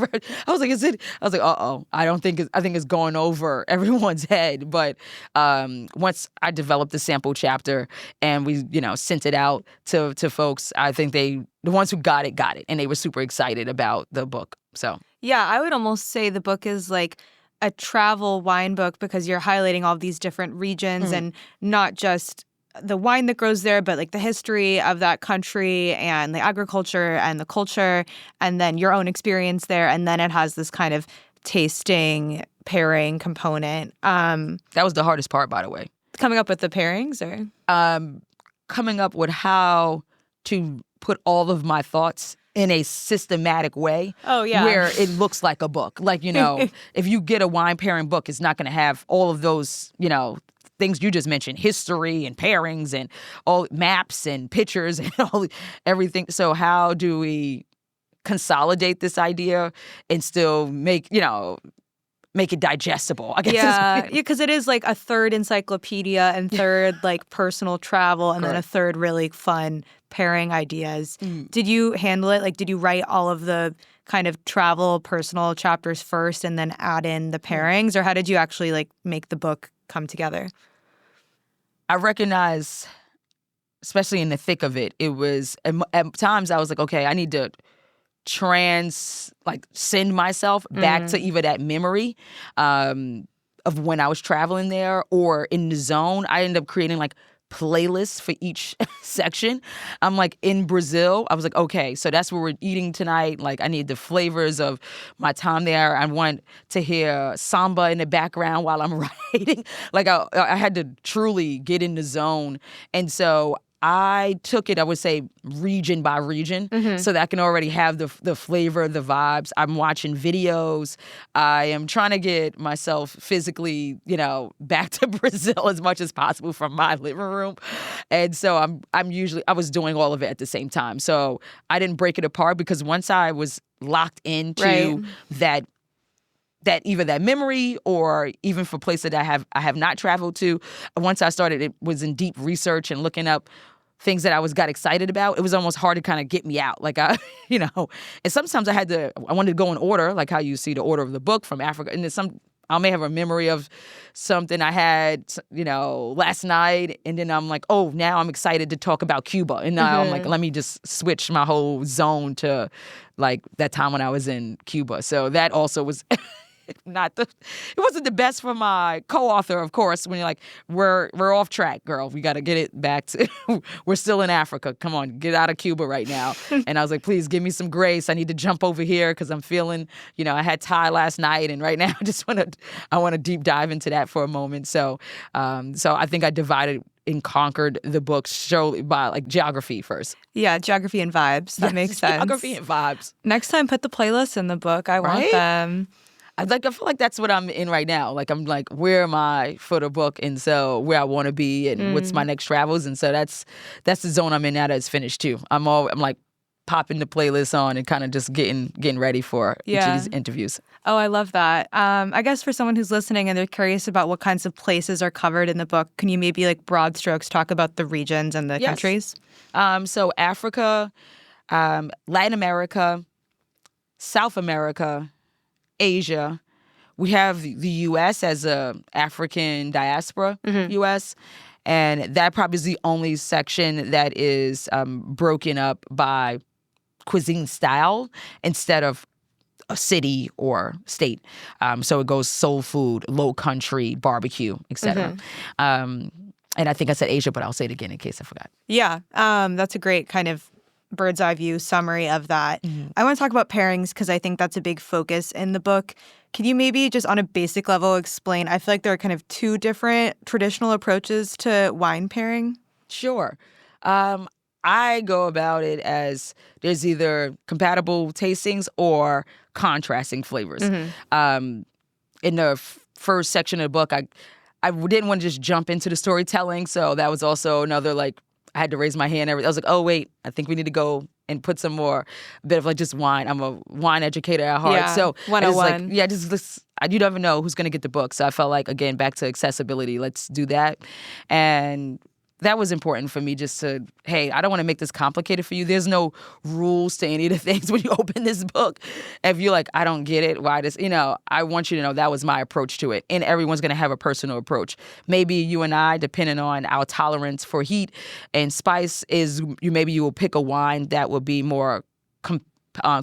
was like, I think it's going over everyone's head. But once I developed the sample chapter and we, sent it out to folks, I think the ones who got it, and they were super excited about the book. So yeah, I would almost say the book is a travel wine book because you're highlighting all these different regions and not just the wine that grows there, but the history of that country and the agriculture and the culture and then your own experience there. And then it has this kind of tasting pairing component. That was the hardest part, by the way. Coming up with the pairings or? Coming up with how to put all of my thoughts in a systematic way. Oh, yeah. Where it looks like a book. If you get a wine pairing book, it's not going to have all of those, things you just mentioned, history and pairings and all maps and pictures and everything. So how do we consolidate this idea and still make it digestible, I guess. Yeah, because it is like a third encyclopedia and third like personal travel and then a third really fun pairing ideas. Did you handle it? Like, did you write all of the kind of travel personal chapters first and then add in the pairings? Or how did you actually like make the book come together? I recognize, especially in the thick of it, it was at times I was like, okay, I need to send myself back to either that memory of when I was traveling there or in the zone. I ended up creating like playlists for each section. I'm like in Brazil. I was like, okay, so that's where we're eating tonight. Like I need the flavors of my time there. I want to hear samba in the background while I'm writing. Like I had to truly get in the zone. And so I took it, I would say, region by region, so that I can already have the flavor, the vibes. I'm watching videos. I am trying to get myself physically, back to Brazil as much as possible from my living room. And so I was doing all of it at the same time. So I didn't break it apart because once I was locked into that either that memory or even for places that I have not traveled to. Once I started, it was in deep research and looking up things that I got excited about. It was almost hard to kind of get me out. Like and sometimes I wanted to go in order, like how you see the order of the book from Africa. And then I may have a memory of something I had, last night. And then I'm like, oh, now I'm excited to talk about Cuba. And now I'm like, let me just switch my whole zone to like that time when I was in Cuba. So that also was it wasn't the best for my co-author, of course, when you're like, we're off track, girl. We got to get it back to, we're still in Africa. Come on, get out of Cuba right now. And I was like, please give me some grace. I need to jump over here because I'm feeling, I had Thai last night and right now I want to deep dive into that for a moment. So I think I divided and conquered the book solely by like geography first. Yeah, geography and vibes. That makes sense. Geography and vibes. Next time, put the playlists in the book. I want them. I feel like that's what I'm in right now. Like I'm like, where am I for the book, and so where I want to be, and what's my next travels, and so that's the zone I'm in now. That's finished too. I'm like popping the playlist on and kind of just getting ready for each of these interviews. Oh, I love that. I guess for someone who's listening and they're curious about what kinds of places are covered in the book, can you maybe like broad strokes talk about the regions and the countries? So Africa, Latin America, South America, Asia. We have the U.S. as a African diaspora, U.S., and that probably is the only section that is broken up by cuisine style instead of a city or state. So it goes soul food, low country, barbecue, etc. And I think I said Asia, but I'll say it again in case I forgot. Yeah, that's a great kind of bird's eye view summary of that. I want to talk about pairings because I think that's a big focus in the book. Can you maybe just on a basic level explain, I feel like there are kind of two different traditional approaches to wine pairing? Sure. I go about it as there's either compatible tastings or contrasting flavors. In the first section of the book, I didn't want to just jump into the storytelling, so that was also another like I had to raise my hand. I was like, oh, wait, I think we need to go and put some more, a bit of like just wine. I'm a wine educator at heart. Yeah, so 101. You never know who's going to get the book. So I felt like, again, back to accessibility, let's do that. And that was important for me just to, hey, I don't want to make this complicated for you. There's no rules to any of the things when you open this book. If you're like, I don't get it, why this, I want you to know that was my approach to it. And everyone's going to have a personal approach. Maybe you and I, depending on our tolerance for heat and spice, maybe you will pick a wine that will be more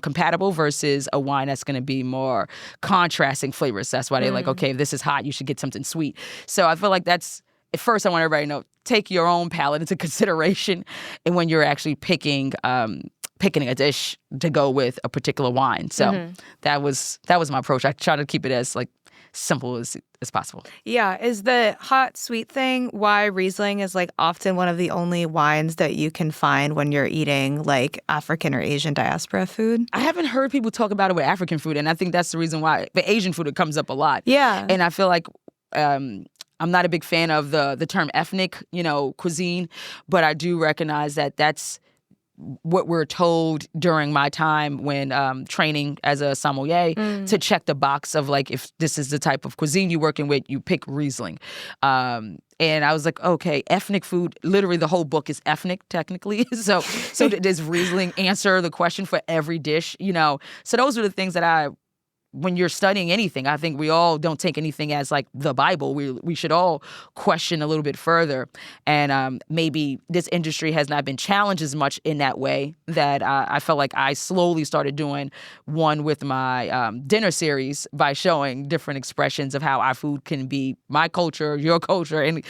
compatible versus a wine that's going to be more contrasting flavors. That's why they're like, okay, if this is hot, you should get something sweet. So I feel like that's, at first I want everybody to know, take your own palate into consideration and when you're actually picking a dish to go with a particular wine. So that was my approach. I try to keep it as like simple as possible. Yeah. Is the hot sweet thing why Riesling is like often one of the only wines that you can find when you're eating like African or Asian diaspora food? I haven't heard people talk about it with African food, and I think that's the reason why. But Asian food, it comes up a lot. Yeah. And I feel like I'm not a big fan of the term ethnic, cuisine, but I do recognize that that's what we're told during my time when training as a sommelier to check the box of like, if this is the type of cuisine you're working with, you pick Riesling. And I was like, okay, ethnic food, literally the whole book is ethnic technically. So does Riesling answer the question for every dish, So those are the things that when you're studying anything, I think we all don't take anything as like the Bible. We should all question a little bit further. And maybe this industry has not been challenged as much in that way that I felt like I slowly started doing one with my dinner series by showing different expressions of how our food can be my culture, your culture, and,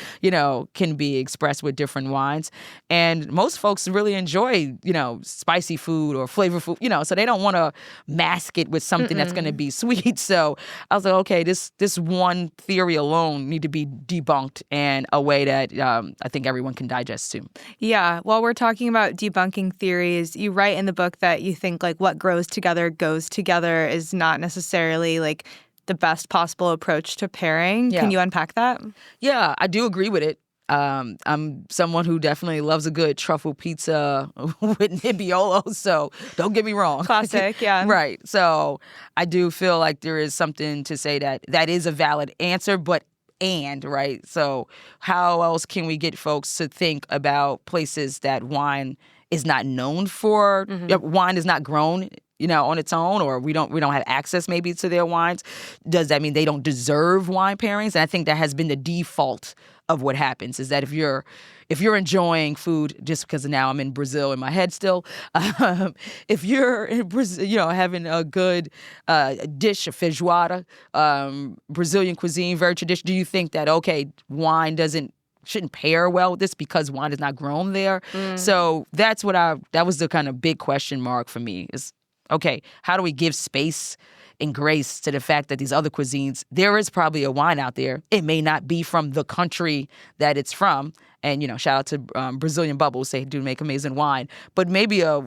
can be expressed with different wines. And most folks really enjoy, spicy food or flavor food, so they don't want to mask it with something that's going to be sweet. So I was like, okay, this one theory alone need to be debunked in a way that I think everyone can digest too. Yeah. While we're talking about debunking theories, you write in the book that you think like what grows together goes together is not necessarily like the best possible approach to pairing. Yeah. Can you unpack that? Yeah, I do agree with it. I'm someone who definitely loves a good truffle pizza with Nebbiolo, so don't get me wrong. Classic, yeah. Right. So I do feel like there is something to say that is a valid answer, but right? So how else can we get folks to think about places that wine is not known for, wine is not grown on its own, or we don't have access maybe to their wines? Does that mean they don't deserve wine pairings? And I think that has been the default of what happens, is that if you're enjoying food, just because now I'm in Brazil in my head still, if you're in Brazil, having a good dish of feijoada, Brazilian cuisine, very traditional, do you think that, okay, wine shouldn't pair well with this because wine is not grown there? So that's that was the kind of big question mark for me, is, okay, how do we give space and grace to the fact that these other cuisines, there is probably a wine out there. It may not be from the country that it's from. And, shout out to Brazilian Bubbles, they do make amazing wine. But maybe a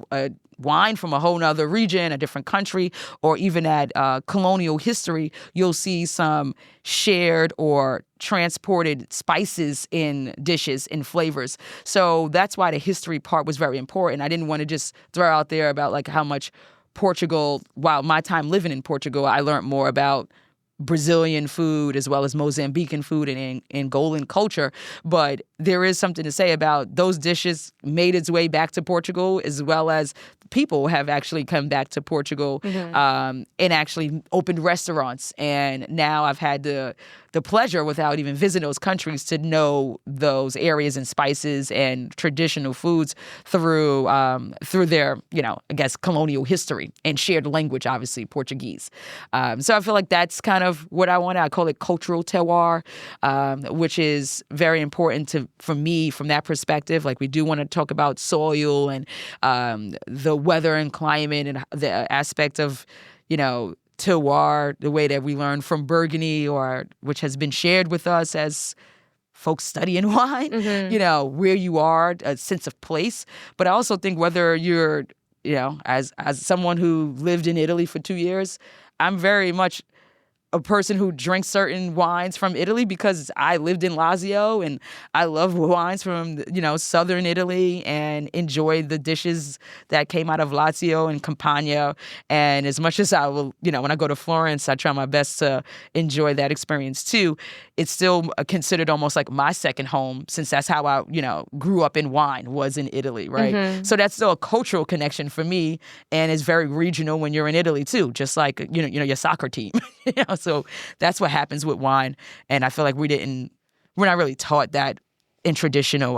wine from a whole nother region, a different country, or even at colonial history, you'll see some shared or transported spices in dishes and flavors. So that's why the history part was very important. I didn't want to just throw out there about like how much Portugal, while my time living in Portugal, I learned more about Brazilian food as well as Mozambican food and Angolan culture. But there is something to say about those dishes made its way back to Portugal, as well as people have actually come back to Portugal and actually opened restaurants. And now I've had the pleasure, without even visiting those countries, to know those areas and spices and traditional foods through their, I guess, colonial history and shared language, obviously, Portuguese. So I feel like that's kind of what I want. I call it cultural terroir, which is very important for me from that perspective. Like, we do want to talk about soil and the weather and climate and the aspect of, terroir, the way that we learn from Burgundy, or which has been shared with us as folks studying wine, where you are, a sense of place. But I also think whether you're, as someone who lived in Italy for 2 years, I'm very much a person who drinks certain wines from Italy because I lived in Lazio and I love wines from, southern Italy and enjoy the dishes that came out of Lazio and Campania. And as much as I will, when I go to Florence, I try my best to enjoy that experience too. It's still considered almost like my second home, since that's how I, grew up in wine, was in Italy, right? So that's still a cultural connection for me, and it's very regional when you're in Italy too, just like, your soccer team. So that's what happens with wine. And I feel like we're not really taught that in traditional,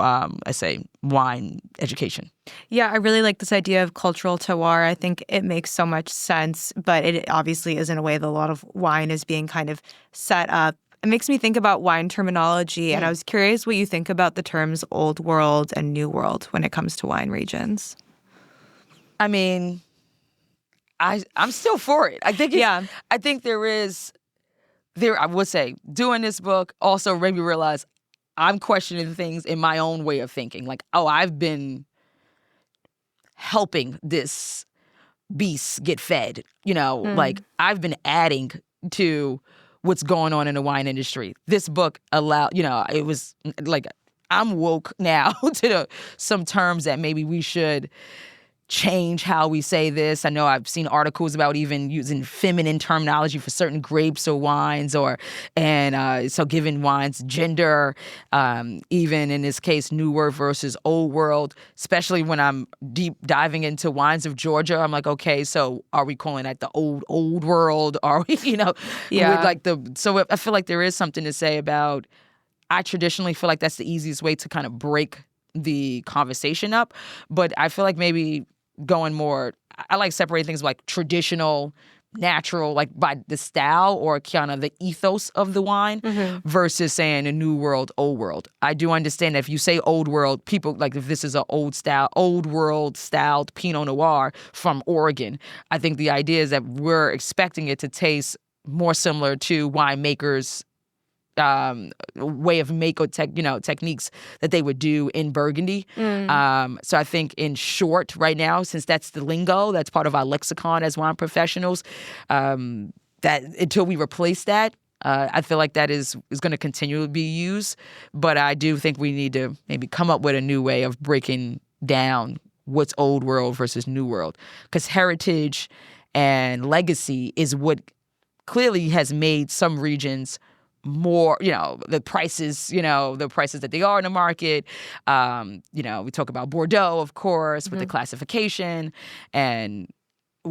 wine education. Yeah, I really like this idea of cultural terroir. I think it makes so much sense, but it obviously isn't a way that a lot of wine is being kind of set up. It makes me think about wine terminology, and I was curious what you think about the terms Old World and New World when it comes to wine regions. I mean, I'm still for it. I think I think I would say, doing this book also made me realize I'm questioning things in my own way of thinking. Like, I've been helping this beast get fed, like I've been adding to what's going on in the wine industry. This book it was like, I'm woke now to some terms that maybe we should change how we say this. I know I've seen articles about even using feminine terminology for certain grapes or wines, so giving wines gender, even in this case, New World versus Old World, especially when I'm deep diving into wines of Georgia. I'm like, okay, so are we calling that the old world? Are we, Yeah. So I feel like there is something to say about, I traditionally feel like that's the easiest way to kind of break the conversation up. But I feel like maybe going more, I like separating things like traditional, natural, like by the style or kind of the ethos of the wine versus saying a new world, old world. I do understand that if you say old world, people, like if this is an old world styled Pinot Noir from Oregon, I think the idea is that we're expecting it to taste more similar to winemakers' way of techniques that they would do in Burgundy. So I think in short, right now, since that's the lingo, that's part of our lexicon as wine professionals, that until we replace that, I feel like that is going to continually be used. But I do think we need to maybe come up with a new way of breaking down what's old world versus new world, because heritage and legacy is what clearly has made some regions more, the prices that they are in the market. We talk about Bordeaux, of course, with the classification, and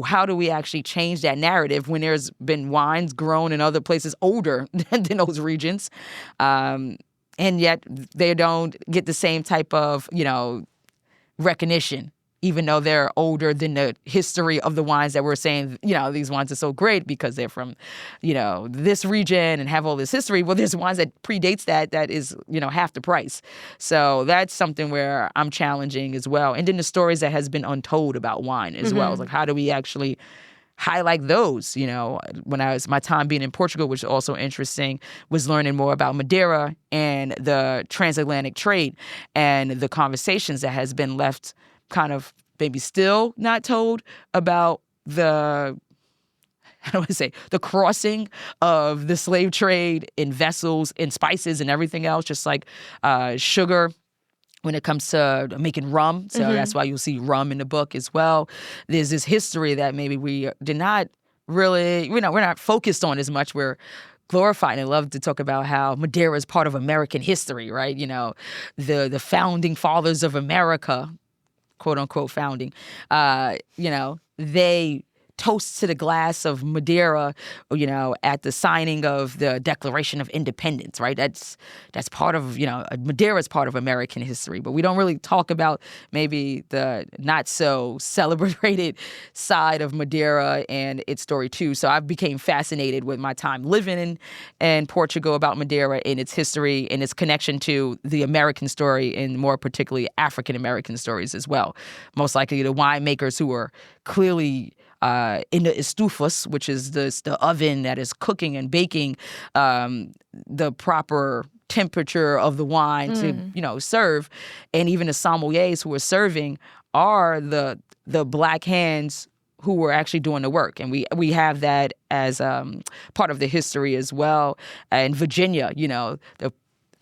how do we actually change that narrative when there's been wines grown in other places older than those regions, and yet they don't get the same type of, recognition, even though they're older than the history of the wines that we're saying, these wines are so great because they're from, this region and have all this history. Well, there's wines that predates that is, half the price. So that's something where I'm challenging as well. And then the stories that has been untold about wine as well. It's like, how do we actually highlight those? When my time being in Portugal, which is also interesting, was learning more about Madeira and the transatlantic trade and the conversations that has been left kind of maybe still not told about the crossing of the slave trade in vessels, in spices and everything else, just like sugar when it comes to making rum. So that's why you'll see rum in the book as well. There's this history that maybe we did not really, we're not focused on as much. We're glorified and love to talk about how Madeira is part of American history, right? The founding fathers of America, quote unquote founding, they toast to the glass of Madeira, at the signing of the Declaration of Independence, right? That's part of, Madeira is part of American history, but we don't really talk about maybe the not so celebrated side of Madeira and its story too. So I became fascinated with my time living in Portugal about Madeira and its history and its connection to the American story and more particularly African American stories as well. Most likely the winemakers who were clearly in the estufas, which is the oven that is cooking and baking the proper temperature of the wine to serve, and even the sommeliers who are serving are the black hands who were actually doing the work, and we have that as part of the history as well. In Virginia,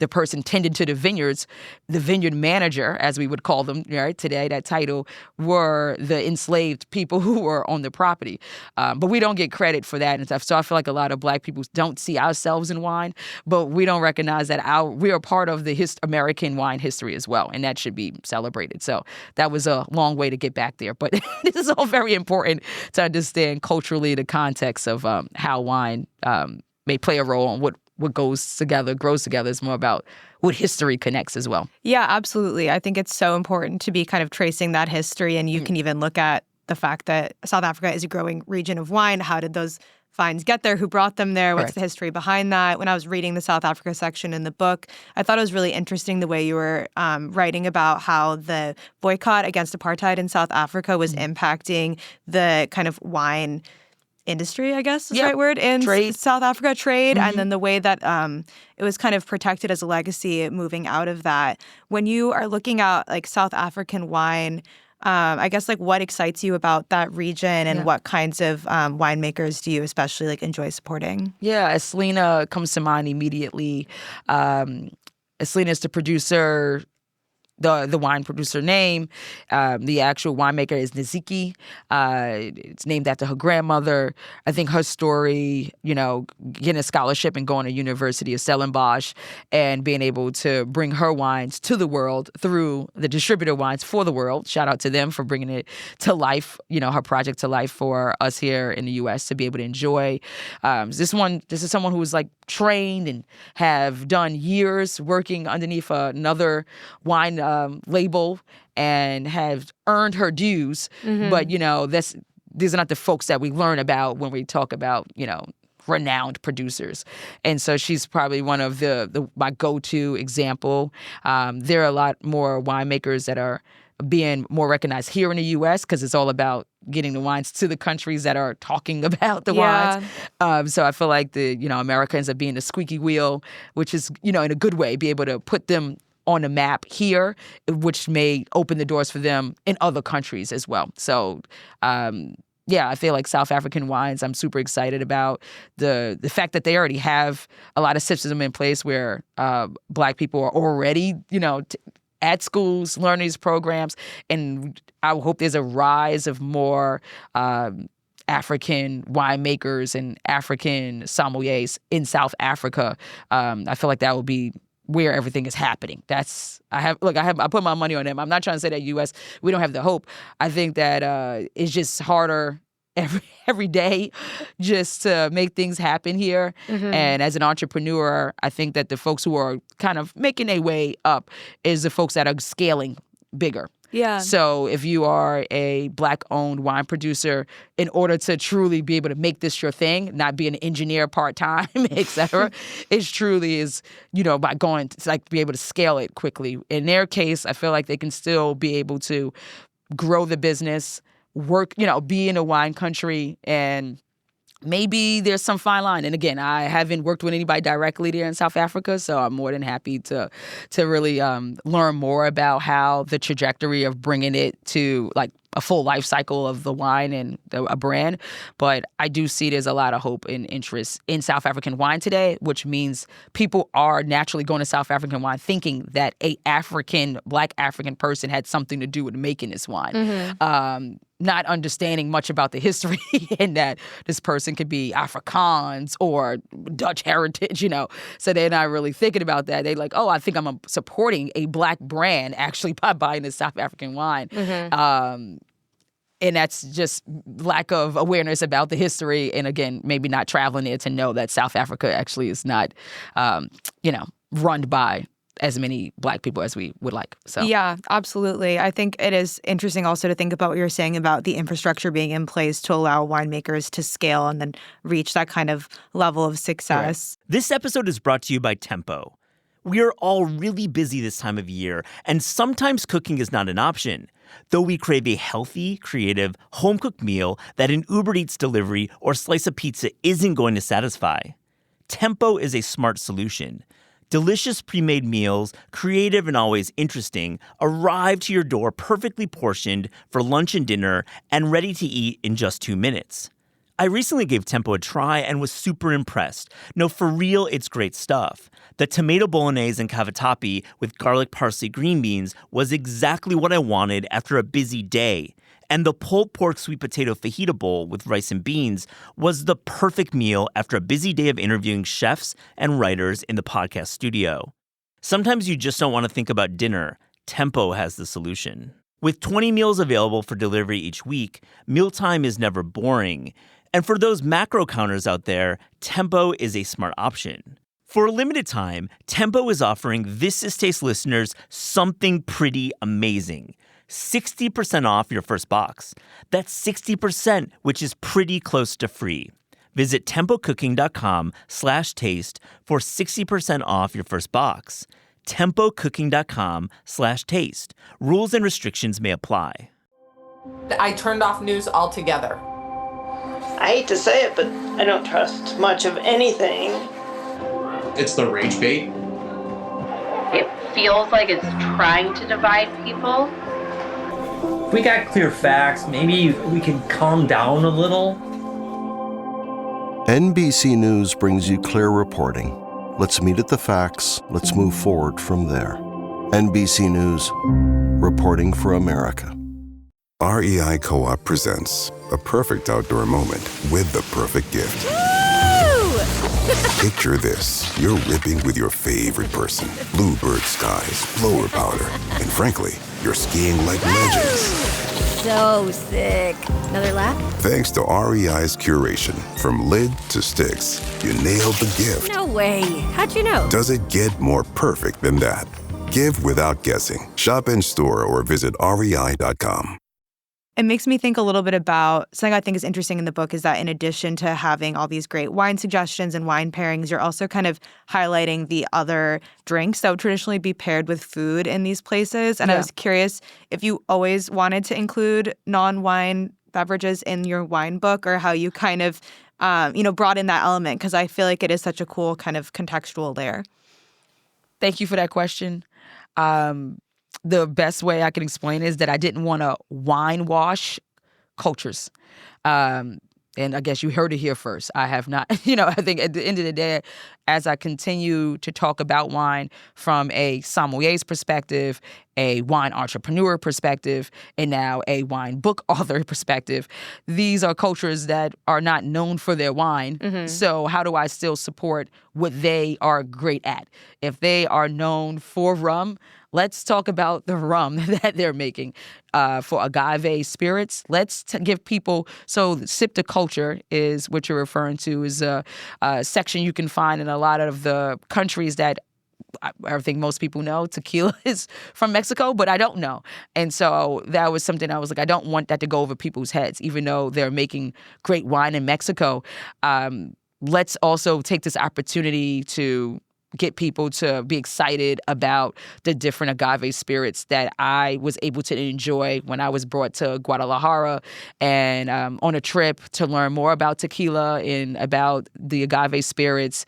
the person tended to the vineyards, the vineyard manager, as we would call them, right, today, that title, were the enslaved people who were on the property. But we don't get credit for that and stuff. So I feel like a lot of black people don't see ourselves in wine, but we don't recognize that we are part of the American wine history as well, and that should be celebrated. So that was a long way to get back there. But this is all very important to understand culturally the context of how wine may play a role in what goes together, grows together. Is more about what history connects as well. Yeah, absolutely. I think it's so important to be kind of tracing that history. And you can even look at the fact that South Africa is a growing region of wine. How did those vines get there? Who brought them there? What's the history behind that? When I was reading the South Africa section in the book, I thought it was really interesting the way you were writing about how the boycott against apartheid in South Africa was impacting the kind of wine industry, I guess is the right word, in South Africa, trade, and then the way that it was kind of protected as a legacy moving out of that. When you are looking at like South African wine, I guess like what excites you about that region and what kinds of winemakers do you especially like enjoy supporting? Yeah, Eslina comes to mind immediately. Eslina is the producer, the wine producer name. The actual winemaker is Niziki. It's named after her grandmother. I think her story, getting a scholarship and going to University of Stellenbosch and being able to bring her wines to the world through the distributor Wines for the World. Shout out to them for bringing it to life, her project to life for us here in the U.S. to be able to enjoy. This is someone who was like trained and have done years working underneath another wine label and have earned her dues. But, these are not the folks that we learn about when we talk about, renowned producers. And so she's probably one of my go-to example. There are a lot more winemakers that are being more recognized here in the U.S. because it's all about getting the wines to the countries that are talking about the wines. So I feel like America ends up being the squeaky wheel, which is, in a good way, be able to put them on a map here, which may open the doors for them in other countries as well. So, I feel like South African wines, I'm super excited about the fact that they already have a lot of systems in place where Black people are already, at schools, learning these programs. And I hope there's a rise of more African winemakers and African sommeliers in South Africa. I feel like that would be where everything is happening. I put my money on them. I'm not trying to say that U.S. we don't have the hope. I think that it's just harder every day just to make things happen here. And as an entrepreneur, I think that the folks who are kind of making their way up is the folks that are scaling bigger. Yeah. So if you are a Black-owned wine producer, in order to truly be able to make this your thing, not be an engineer part-time, et cetera, it truly is, by going to be able to scale it quickly. In their case, I feel like they can still be able to grow the business, work, be in a wine country, and maybe there's some fine line. And again, I haven't worked with anybody directly there in South Africa, so I'm more than happy to really learn more about how the trajectory of bringing it to like a full life cycle of the wine and a brand. But I do see there's a lot of hope and interest in South African wine today, which means people are naturally going to South African wine thinking that Black African person had something to do with making this wine. Not understanding much about the history and that this person could be Afrikaans or Dutch heritage, So they're not really thinking about that. They're like, oh, I think I'm supporting a Black brand actually by buying this South African wine. And that's just lack of awareness about the history. And again, maybe not traveling there to know that South Africa actually is not, run by as many Black people as we would like. So yeah, absolutely. I think it is interesting also to think about what you're saying about the infrastructure being in place to allow winemakers to scale and then reach that kind of level of success. Right. This episode is brought to you by Tempo. We are all really busy this time of year, and sometimes cooking is not an option. Though we crave a healthy, creative, home-cooked meal that an Uber Eats delivery or slice of pizza isn't going to satisfy. Tempo is a smart solution. Delicious pre-made meals, creative and always interesting, arrive to your door perfectly portioned for lunch and dinner and ready to eat in just 2 minutes. I recently gave Tempo a try and was super impressed. No, for real, it's great stuff. The tomato bolognese and cavatappi with garlic parsley green beans was exactly what I wanted after a busy day. And the pulled pork sweet potato fajita bowl with rice and beans was the perfect meal after a busy day of interviewing chefs and writers in the podcast studio. Sometimes you just don't want to think about dinner. Tempo has the solution. With 20 meals available for delivery each week, mealtime is never boring. And for those macro counters out there, Tempo is a smart option. For a limited time, Tempo is offering This Is Taste listeners something pretty amazing. 60% off your first box. That's 60%, which is pretty close to free. Visit tempocooking.com/taste for 60% off your first box. tempocooking.com/taste. Rules and restrictions may apply. I turned off news altogether. I hate to say it, but I don't trust much of anything. It's the rage bait. It feels like it's trying to divide people. If we got clear facts, maybe we can calm down a little. NBC News brings you clear reporting. Let's meet at the facts. Let's move forward from there. NBC News, reporting for America. REI Co-op presents a perfect outdoor moment with the perfect gift. Picture this. You're ripping with your favorite person. Bluebird skies, blower powder, and frankly, you're skiing like legends. So sick. Another lap? Thanks to REI's curation, from lid to sticks, you nailed the gift. No way. How'd you know? Does it get more perfect than that? Give without guessing. Shop in store or visit rei.com. It makes me think a little bit about something I think is interesting in the book is that in addition to having all these great wine suggestions and wine pairings, you're also kind of highlighting the other drinks that would traditionally be paired with food in these places. And I was curious if you always wanted to include non-wine beverages in your wine book or how you kind of, brought in that element, because I feel like it is such a cool kind of contextual layer. Thank you for that question. The best way I can explain is that I didn't want to wine wash cultures. And I guess you heard it here first. I have not, I think at the end of the day, as I continue to talk about wine from a sommelier's perspective, a wine entrepreneur perspective, and now a wine book author perspective, these are cultures that are not known for their wine. Mm-hmm. So how do I still support what they are great at? If they are known for rum, let's talk about the rum that they're making. For agave spirits, let's give people, so sip to culture is what you're referring to, is a section you can find in a lot of the countries that I think most people know tequila is from Mexico, but I don't know. And so that was something I was like, I don't want that to go over people's heads, even though they're making great wine in Mexico. Let's also take this opportunity to get people to be excited about the different agave spirits that I was able to enjoy when I was brought to Guadalajara and on a trip to learn more about tequila and about the agave spirits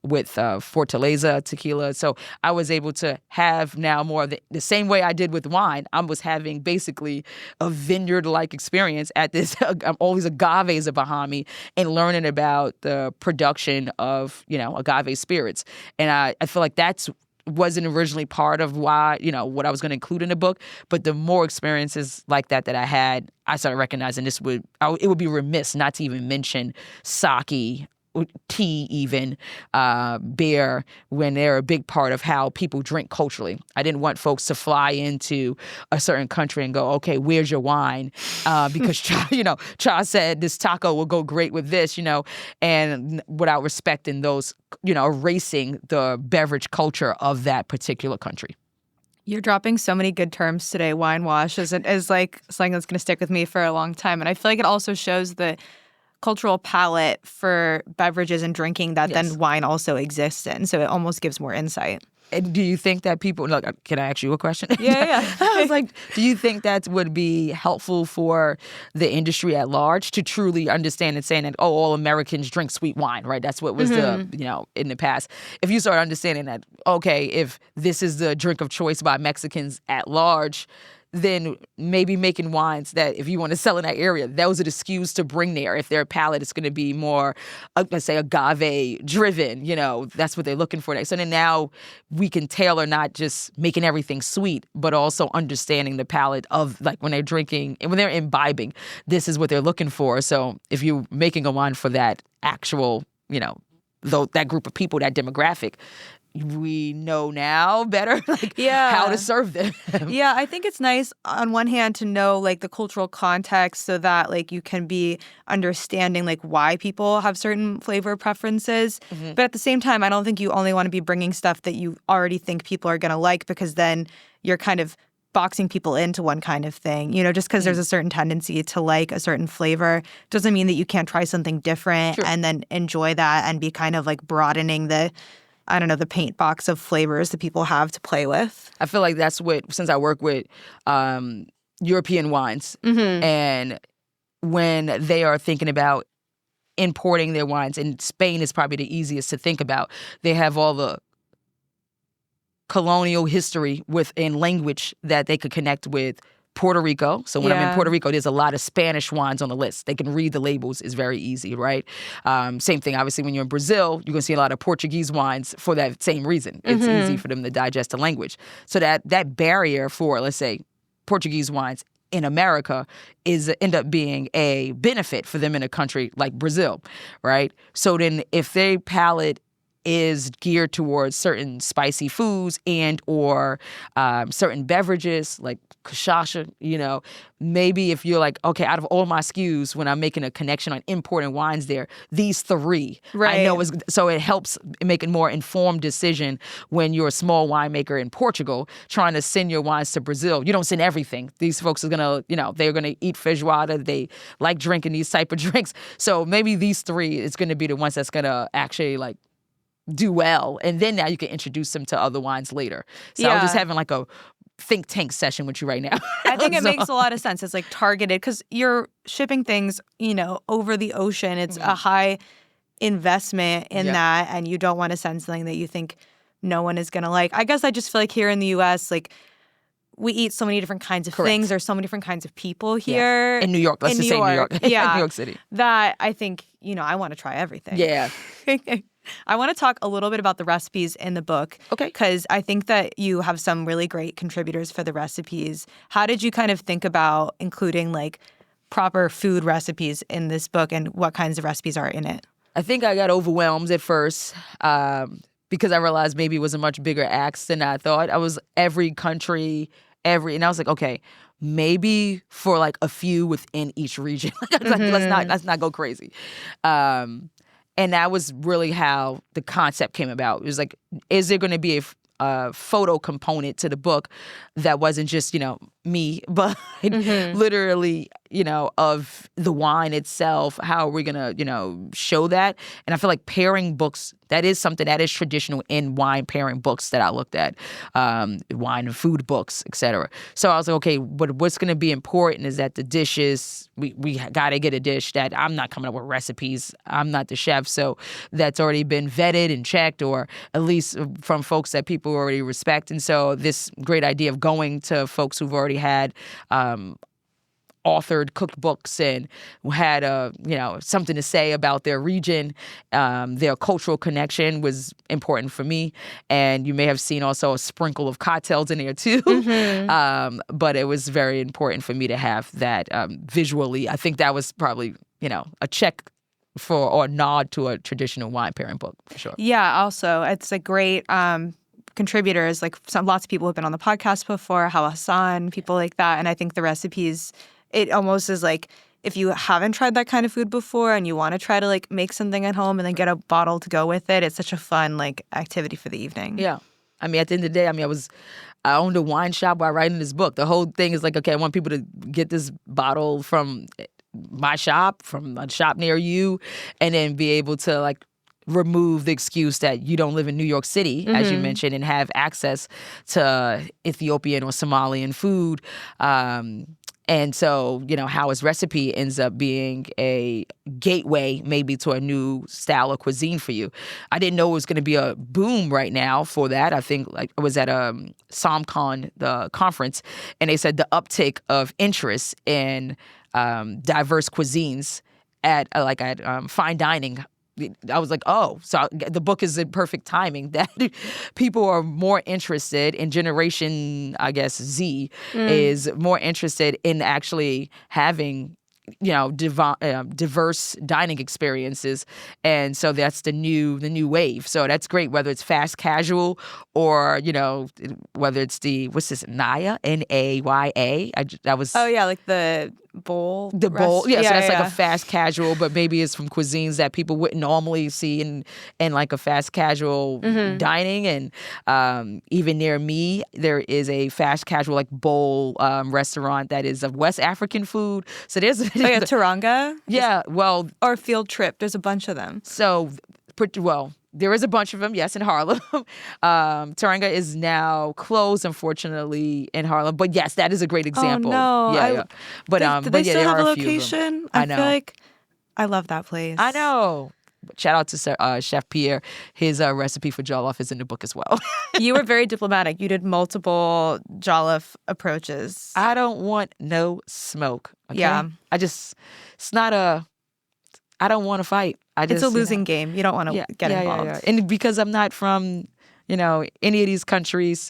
with Fortaleza tequila. So I was able to have now more of the same way I did with wine. I was having basically a vineyard-like experience at this, all these agaves behind me and learning about the production of, agave spirits. And I feel like that's wasn't originally part of why, what I was going to include in the book. But the more experiences like that I had, I started recognizing it would be remiss not to even mention sake, tea even, beer, when they're a big part of how people drink culturally. I didn't want folks to fly into a certain country and go, okay, where's your wine? Because, Cha said this taco will go great with this, and without respecting those, erasing the beverage culture of that particular country. You're dropping so many good terms today. Wine wash is like something that's going to stick with me for a long time. And I feel like it also shows the cultural palette for beverages and drinking that then wine also exists in. So it almost gives more insight. And do you think that people, can I ask you a question? Yeah. I was like, do you think that would be helpful for the industry at large to truly understand and saying that, all Americans drink sweet wine, right? That's what was in the past. If you start understanding that, okay, if this is the drink of choice by Mexicans at large, then maybe making wines that if you want to sell in that area, those are the SKUs to bring there. If their palate is going to be more, let's say, agave driven, that's what they're looking for. So then now we can tailor not just making everything sweet, but also understanding the palate of like when they're drinking and when they're imbibing, this is what they're looking for. So if you're making a wine for that actual, that group of people, that demographic, we know now better how to serve them. Yeah, I think it's nice on one hand to know the cultural context so that you can be understanding why people have certain flavor preferences. Mm-hmm. But at the same time, I don't think you only want to be bringing stuff that you already think people are going to like, because then you're kind of boxing people into one kind of thing. Just because there's a certain tendency to like a certain flavor doesn't mean that you can't try something different and then enjoy that and be kind of broadening the paint box of flavors that people have to play with. I feel like that's what, since I work with European wines, and when they are thinking about importing their wines, and Spain is probably the easiest to think about, they have all the colonial history within language that they could connect with Puerto Rico. So when I'm in Puerto Rico, there's a lot of Spanish wines on the list. They can read the labels. It's very easy, right? Same thing, obviously, when you're in Brazil, you're going to see a lot of Portuguese wines for that same reason. It's easy for them to digest the language. So that barrier for, let's say, Portuguese wines in America end up being a benefit for them in a country like Brazil, right? So then if their palate is geared towards certain spicy foods and or certain beverages like cachaça, maybe if you're like, okay, out of all my SKUs, when I'm making a connection on importing wines there, these three, I know so it helps make a more informed decision when you're a small winemaker in Portugal trying to send your wines to Brazil. You don't send everything. These folks are gonna, they're gonna eat feijoada. They like drinking these type of drinks. So maybe these three is gonna be the ones that's gonna actually like do well, and then now you can introduce them to other wines later. So I'm just having like a think tank session with you right now. I think it makes a lot of sense. It's like targeted because you're shipping things, over the ocean. It's a high investment in that, and you don't want to send something that you think no one is gonna like. I guess I just feel like here in the U.S., like we eat so many different kinds of things. There's so many different kinds of people here. In New York, let's just say New York. Yeah, New York City. That I think I want to try everything. Yeah. I want to talk a little bit about the recipes in the book. Okay. Because I think that you have some really great contributors for the recipes. How did you kind of think about including like proper food recipes in this book and what kinds of recipes are in it? I think I got overwhelmed at first because I realized maybe it was a much bigger ask than I thought. I was every country, and I was like, okay, maybe for like a few within each region. Let's not go crazy. And that was really how the concept came about. It was like, is there going to be a photo component to the book that wasn't just, me, but literally, of the wine itself? How are we going to, show that? And I feel like pairing books, that is something that is traditional in wine pairing books that I looked at, wine and food books, et cetera. So I was like, okay, what's going to be important is that the dishes, we got to get a dish that I'm not coming up with recipes. I'm not the chef. So that's already been vetted and checked, or at least from folks that people already respect. And so this great idea of going to folks who've already had authored cookbooks and had something to say about their region, their cultural connection was important for me. And you may have seen also a sprinkle of cocktails in there too. But it was very important for me to have that visually. I think that was probably a check for or a nod to a traditional wine pairing book for sure. Yeah, also it's a great contributors, like lots of people have been on the podcast before, Hawa Hassan, people like that. And I think the recipes, it almost is like if you haven't tried that kind of food before and you want to try to like make something at home and then get a bottle to go with it, it's such a fun like activity for the evening. Yeah. I mean, at the end of the day, I owned a wine shop while writing this book. The whole thing is like, okay, I want people to get this bottle from my shop, from a shop near you, and then be able to like remove the excuse that you don't live in New York City, as you mentioned, and have access to Ethiopian or Somalian food. And so, how his recipe ends up being a gateway maybe to a new style of cuisine for you. I didn't know it was going to be a boom right now for that. I think like I was at SomCon, the conference, and they said the uptick of interest in diverse cuisines at fine dining. I was like, oh, so the book is in perfect timing that people are more interested in generation, I guess, Z is more interested in actually having, diverse dining experiences. And so that's the new wave. So that's great, whether it's fast casual or, whether it's what's this, Naya, Naya. That was. Oh, yeah, like the bowl. The bowl. Yeah, so that's like a fast casual, but maybe it's from cuisines that people wouldn't normally see in like a fast casual dining. And even near me, there is a fast casual like bowl restaurant that is of West African food. So there's like a Turanga? Yeah, well. Or Field Trip. There's a bunch of them. So, there is a bunch of them, yes, in Harlem. Turanga is now closed, unfortunately, in Harlem. But yes, that is a great example. Oh, no. Yeah. But do they still have a are a few of them. location? I know. feel like I love that place. I know. shout out to Chef Pierre. His recipe for jollof is in the book as well. You were very diplomatic. You did multiple jollof approaches. I don't want no smoke. Okay? Yeah. I don't want to fight. It's a losing game. You don't want to get involved. Yeah. And because I'm not from, any of these countries,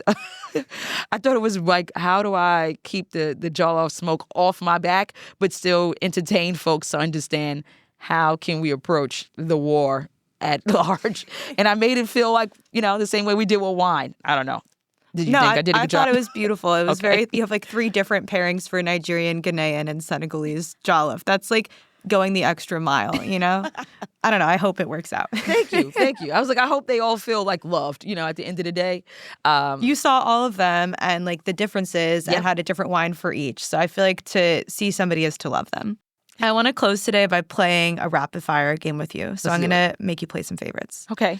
I thought it was like, how do I keep the jollof smoke off my back, but still entertain folks to understand how can we approach the war at large? And I made it feel like, the same way we did with wine. I don't know. Did you think I did a good job? I thought it was beautiful. It was Okay. you have like 3 different pairings for Nigerian, Ghanaian, and Senegalese jollof. That's like going the extra mile, I don't know. I hope it works out. Thank you. I was like, I hope they all feel like loved, at the end of the day. You saw all of them and like the differences and had a different wine for each. So I feel like to see somebody is to love them. I want to close today by playing a rapid fire game with you. So I'm going to make you play some favorites. Okay.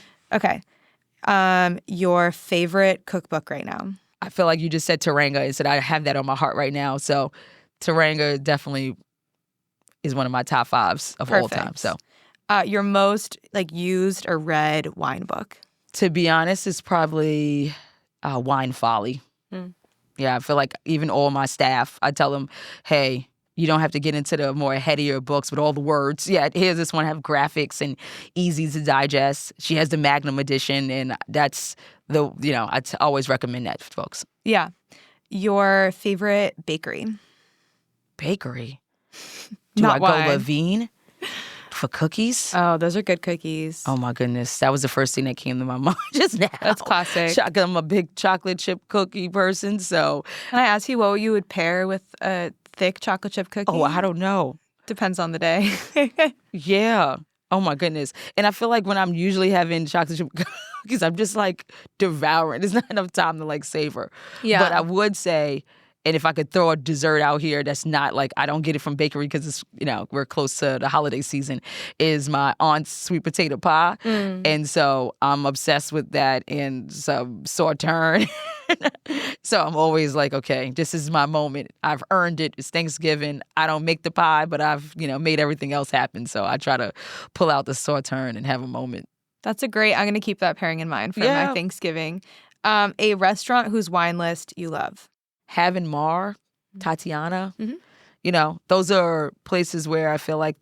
Your favorite cookbook right now? I feel like you just said Teranga and said I have that on my heart right now. So Teranga definitely is one of my top 5s of all time. So your most used or read wine book? To be honest, it's probably Wine Folly. Yeah, I feel like even all my staff, I tell them, hey, you don't have to get into the more headier books with all the words. Yeah, here's this one have graphics and easy to digest. She has the Magnum edition, and that's I always recommend that for folks. Yeah. Your favorite bakery? Bakery? Do Not I wine. go Levine for cookies? Oh, those are good cookies. Oh my goodness, that was the first thing that came to my mind just now. That's classic. I'm a big chocolate chip cookie person, so. Can I ask you what you would pair with a thick chocolate chip cookie? Oh, I don't know. Depends on the day. Yeah. Oh my goodness. And I feel like when I'm usually having chocolate chip cookies, I'm just like devouring. There's not enough time to like savor. Yeah. But I would say, and if I could throw a dessert out here that's not like, I don't get it from bakery because it's, we're close to the holiday season, is my aunt's sweet potato pie. And so I'm obsessed with that and some sauterne. So I'm always like, okay, this is my moment. I've earned it. It's Thanksgiving. I don't make the pie, but I've, made everything else happen. So I try to pull out the sauterne and have a moment. That's I'm going to keep that pairing in mind for my Thanksgiving. A restaurant whose wine list you love? Having Mar, Tatiana, those are places where I feel like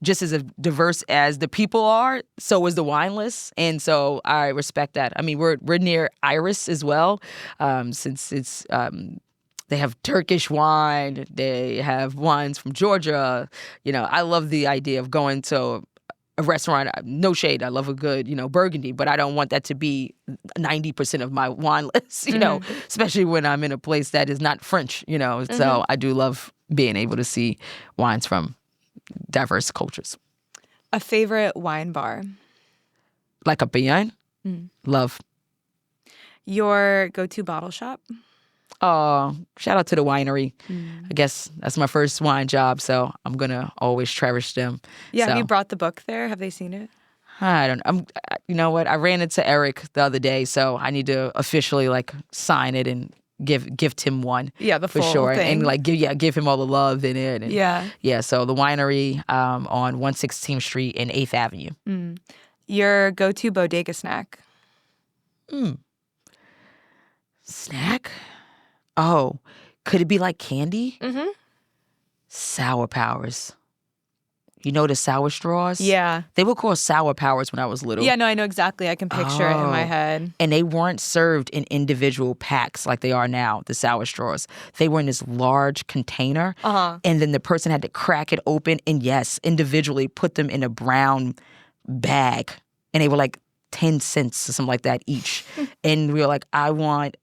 just as diverse as the people are, so is the wine list. And so I respect that. I mean, we're near Iris as well, since it's they have Turkish wine, they have wines from Georgia. I love the idea of going to a restaurant, no shade, I love a good, Burgundy, but I don't want that to be 90% of my wine list, especially when I'm in a place that is not French, So I do love being able to see wines from diverse cultures. A favorite wine bar? Like a Beyond? Love. Your go-to bottle shop? Oh, shout out to the winery. I guess that's my first wine job, so I'm going to always cherish them. Yeah, so, have you brought the book there? Have they seen it? I don't know. You know what? I ran into Eric the other day, so I need to officially sign it and gift him one. Yeah, the for full sure. thing. And give him all the love in it. And, yeah. So the winery on 116th Street and 8th Avenue. Your go-to bodega snack? Snack? Oh, could it be like candy? Sour Powers. You know the sour straws? Yeah. They were called Sour Powers when I was little. Yeah, no, I know exactly. I can picture it in my head. And they weren't served in individual packs like they are now, the sour straws. They were in this large container. And then the person had to crack it open and, yes, individually put them in a brown bag. And they were like 10 cents or something like that each. And we were like, I want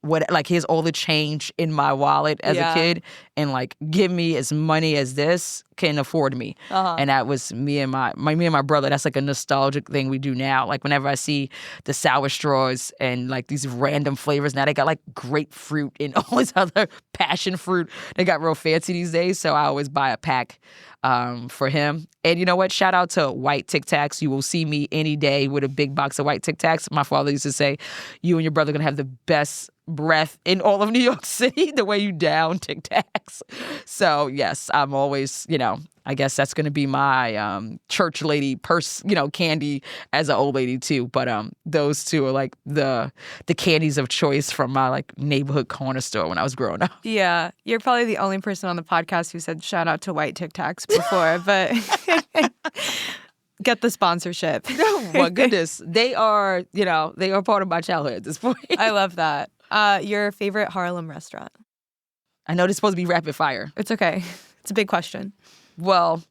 here's all the change in my wallet as a kid, and give me as money as this can afford me. And that was me and my brother. That's like a nostalgic thing we do now. Like whenever I see the sour straws and these random flavors, now they got grapefruit and all this other passion fruit. They got real fancy these days. So I always buy a pack for him. And you know what? Shout out to white Tic Tacs. You will see me any day with a big box of white Tic Tacs. My father used to say, you and your brother are going to have the best breath in all of New York City, the way you down Tic Tacs. So yes, I'm always, I guess that's going to be my church lady purse, candy as an old lady too. But those two are like the candies of choice from my like neighborhood corner store when I was growing up. Yeah, you're probably the only person on the podcast who said shout out to white Tic Tacs before, but get the sponsorship. Oh my goodness, they are part of my childhood at this point. I love that. Your favorite Harlem restaurant? I know this is supposed to be rapid fire. It's okay. It's a big question. Well,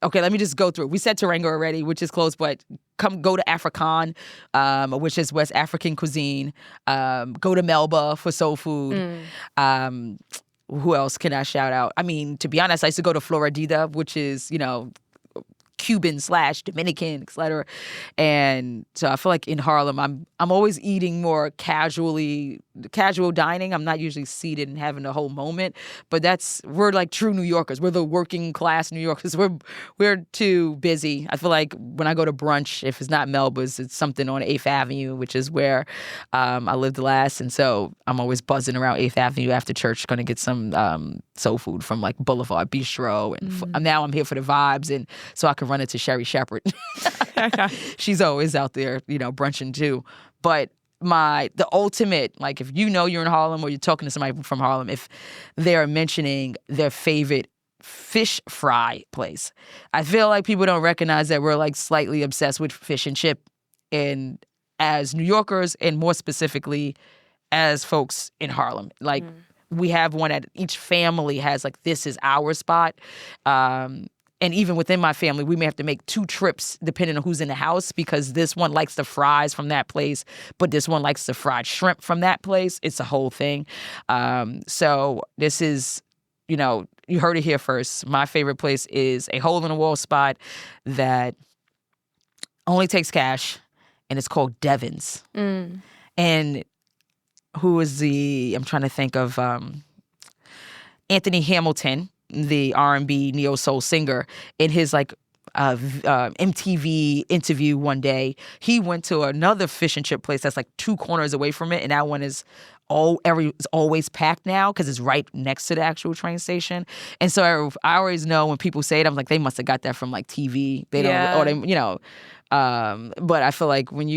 okay, let me just go through. We said Tarango already, which is close, but go to Afrikaan, which is West African cuisine. Go to Melba for soul food. Who else can I shout out? I mean, to be honest, I used to go to Floridita, which is, Cuban/Dominican, etc. And so I feel like in Harlem, I'm always eating more casual dining. I'm not usually seated and having the whole moment, but we're like true New Yorkers. We're the working class New Yorkers. We're too busy. I feel like when I go to brunch, if it's not Melba's, it's something on 8th Avenue, which is where I lived last. And so I'm always buzzing around 8th Avenue after church, going to get some soul food from like Boulevard Bistro. And now I'm here for the vibes, and so I can run into Sherry Shepherd. She's always out there, brunching too. But the ultimate, like if you're in Harlem or you're talking to somebody from Harlem, if they're mentioning their favorite fish fry place, I feel like people don't recognize that we're like slightly obsessed with fish and chip, and as New Yorkers, and more specifically as folks in Harlem, like we have one at each family has like, this is our spot. And even within my family, we may have to make 2 trips depending on who's in the house, because this one likes the fries from that place, but this one likes the fried shrimp from that place. It's a whole thing. So this is, you heard it here first. My favorite place is a hole-in-the-wall spot that only takes cash, and it's called Devon's. And who is I'm trying to think of Anthony Hamilton, the R&B neo soul singer, in his like MTV interview one day, he went to another fish and chip place that's like 2 corners away from it, and that one is always packed now because it's right next to the actual train station. And so I always know when people say it, I'm like, they must have got that from like TV. They don't, but I feel like when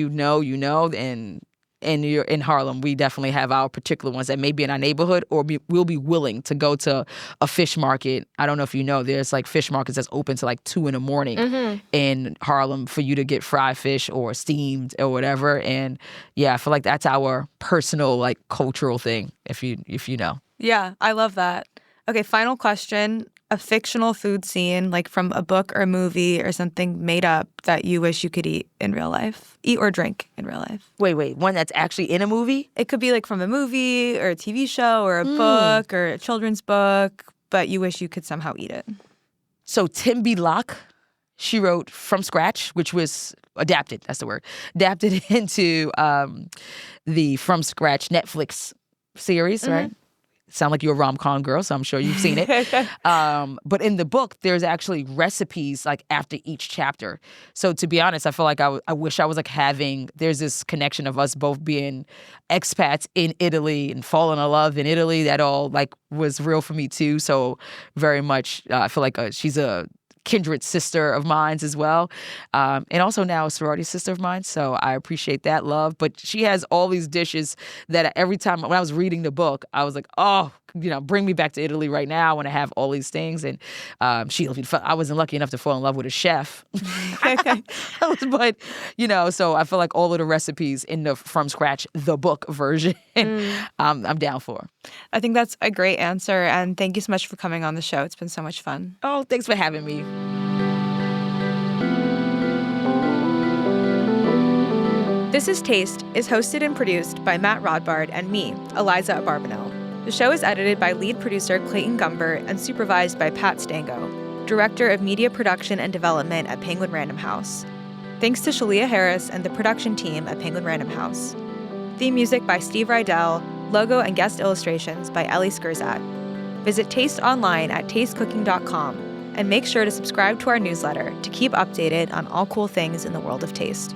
and you're in Harlem, we definitely have our particular ones that may be in our neighborhood, or we'll be willing to go to a fish market. I don't know if you know, there's like fish markets that's open to like 2 a.m. in Harlem for you to get fried fish or steamed or whatever. And yeah, I feel like that's our personal like cultural thing, if you know. Yeah, I love that. Okay, final question. A fictional food scene, like from a book or a movie or something made up, that you wish you could eat in real life. Eat or drink in real life. Wait, one that's actually in a movie? It could be like from a movie or a TV show or a book or a children's book, but you wish you could somehow eat it. So Timby Locke, she wrote from scratch, which was adapted, that's the word, adapted into the From Scratch Netflix series, right? Sound like you're a rom-com girl, so I'm sure you've seen it. But in the book, there's actually recipes like after each chapter. So to be honest, I feel like I wish I was like there's this connection of us both being expats in Italy and falling in love in Italy. That all like was real for me too. So very much, I feel like she's a kindred sister of mine as well. And also now a sorority sister of mine. So I appreciate that love. But she has all these dishes that every time when I was reading the book, I was like, oh, bring me back to Italy right now. I want to have all these things. And I wasn't lucky enough to fall in love with a chef. But, so I feel like all of the recipes in the From Scratch, the book version, I'm down for. I think that's a great answer. And thank you so much for coming on the show. It's been so much fun. Oh, thanks for having me. This is Taste is hosted and produced by Matt Rodbard and me, Eliza Barbanel. The show is edited by lead producer Clayton Gumbert and supervised by Pat Stango, Director of Media Production and Development at Penguin Random House. Thanks to Shalia Harris and the production team at Penguin Random House. Theme music by Steve Rydell, logo and guest illustrations by Ellie Skurzat. Visit Taste online at tastecooking.com and make sure to subscribe to our newsletter to keep updated on all cool things in the world of taste.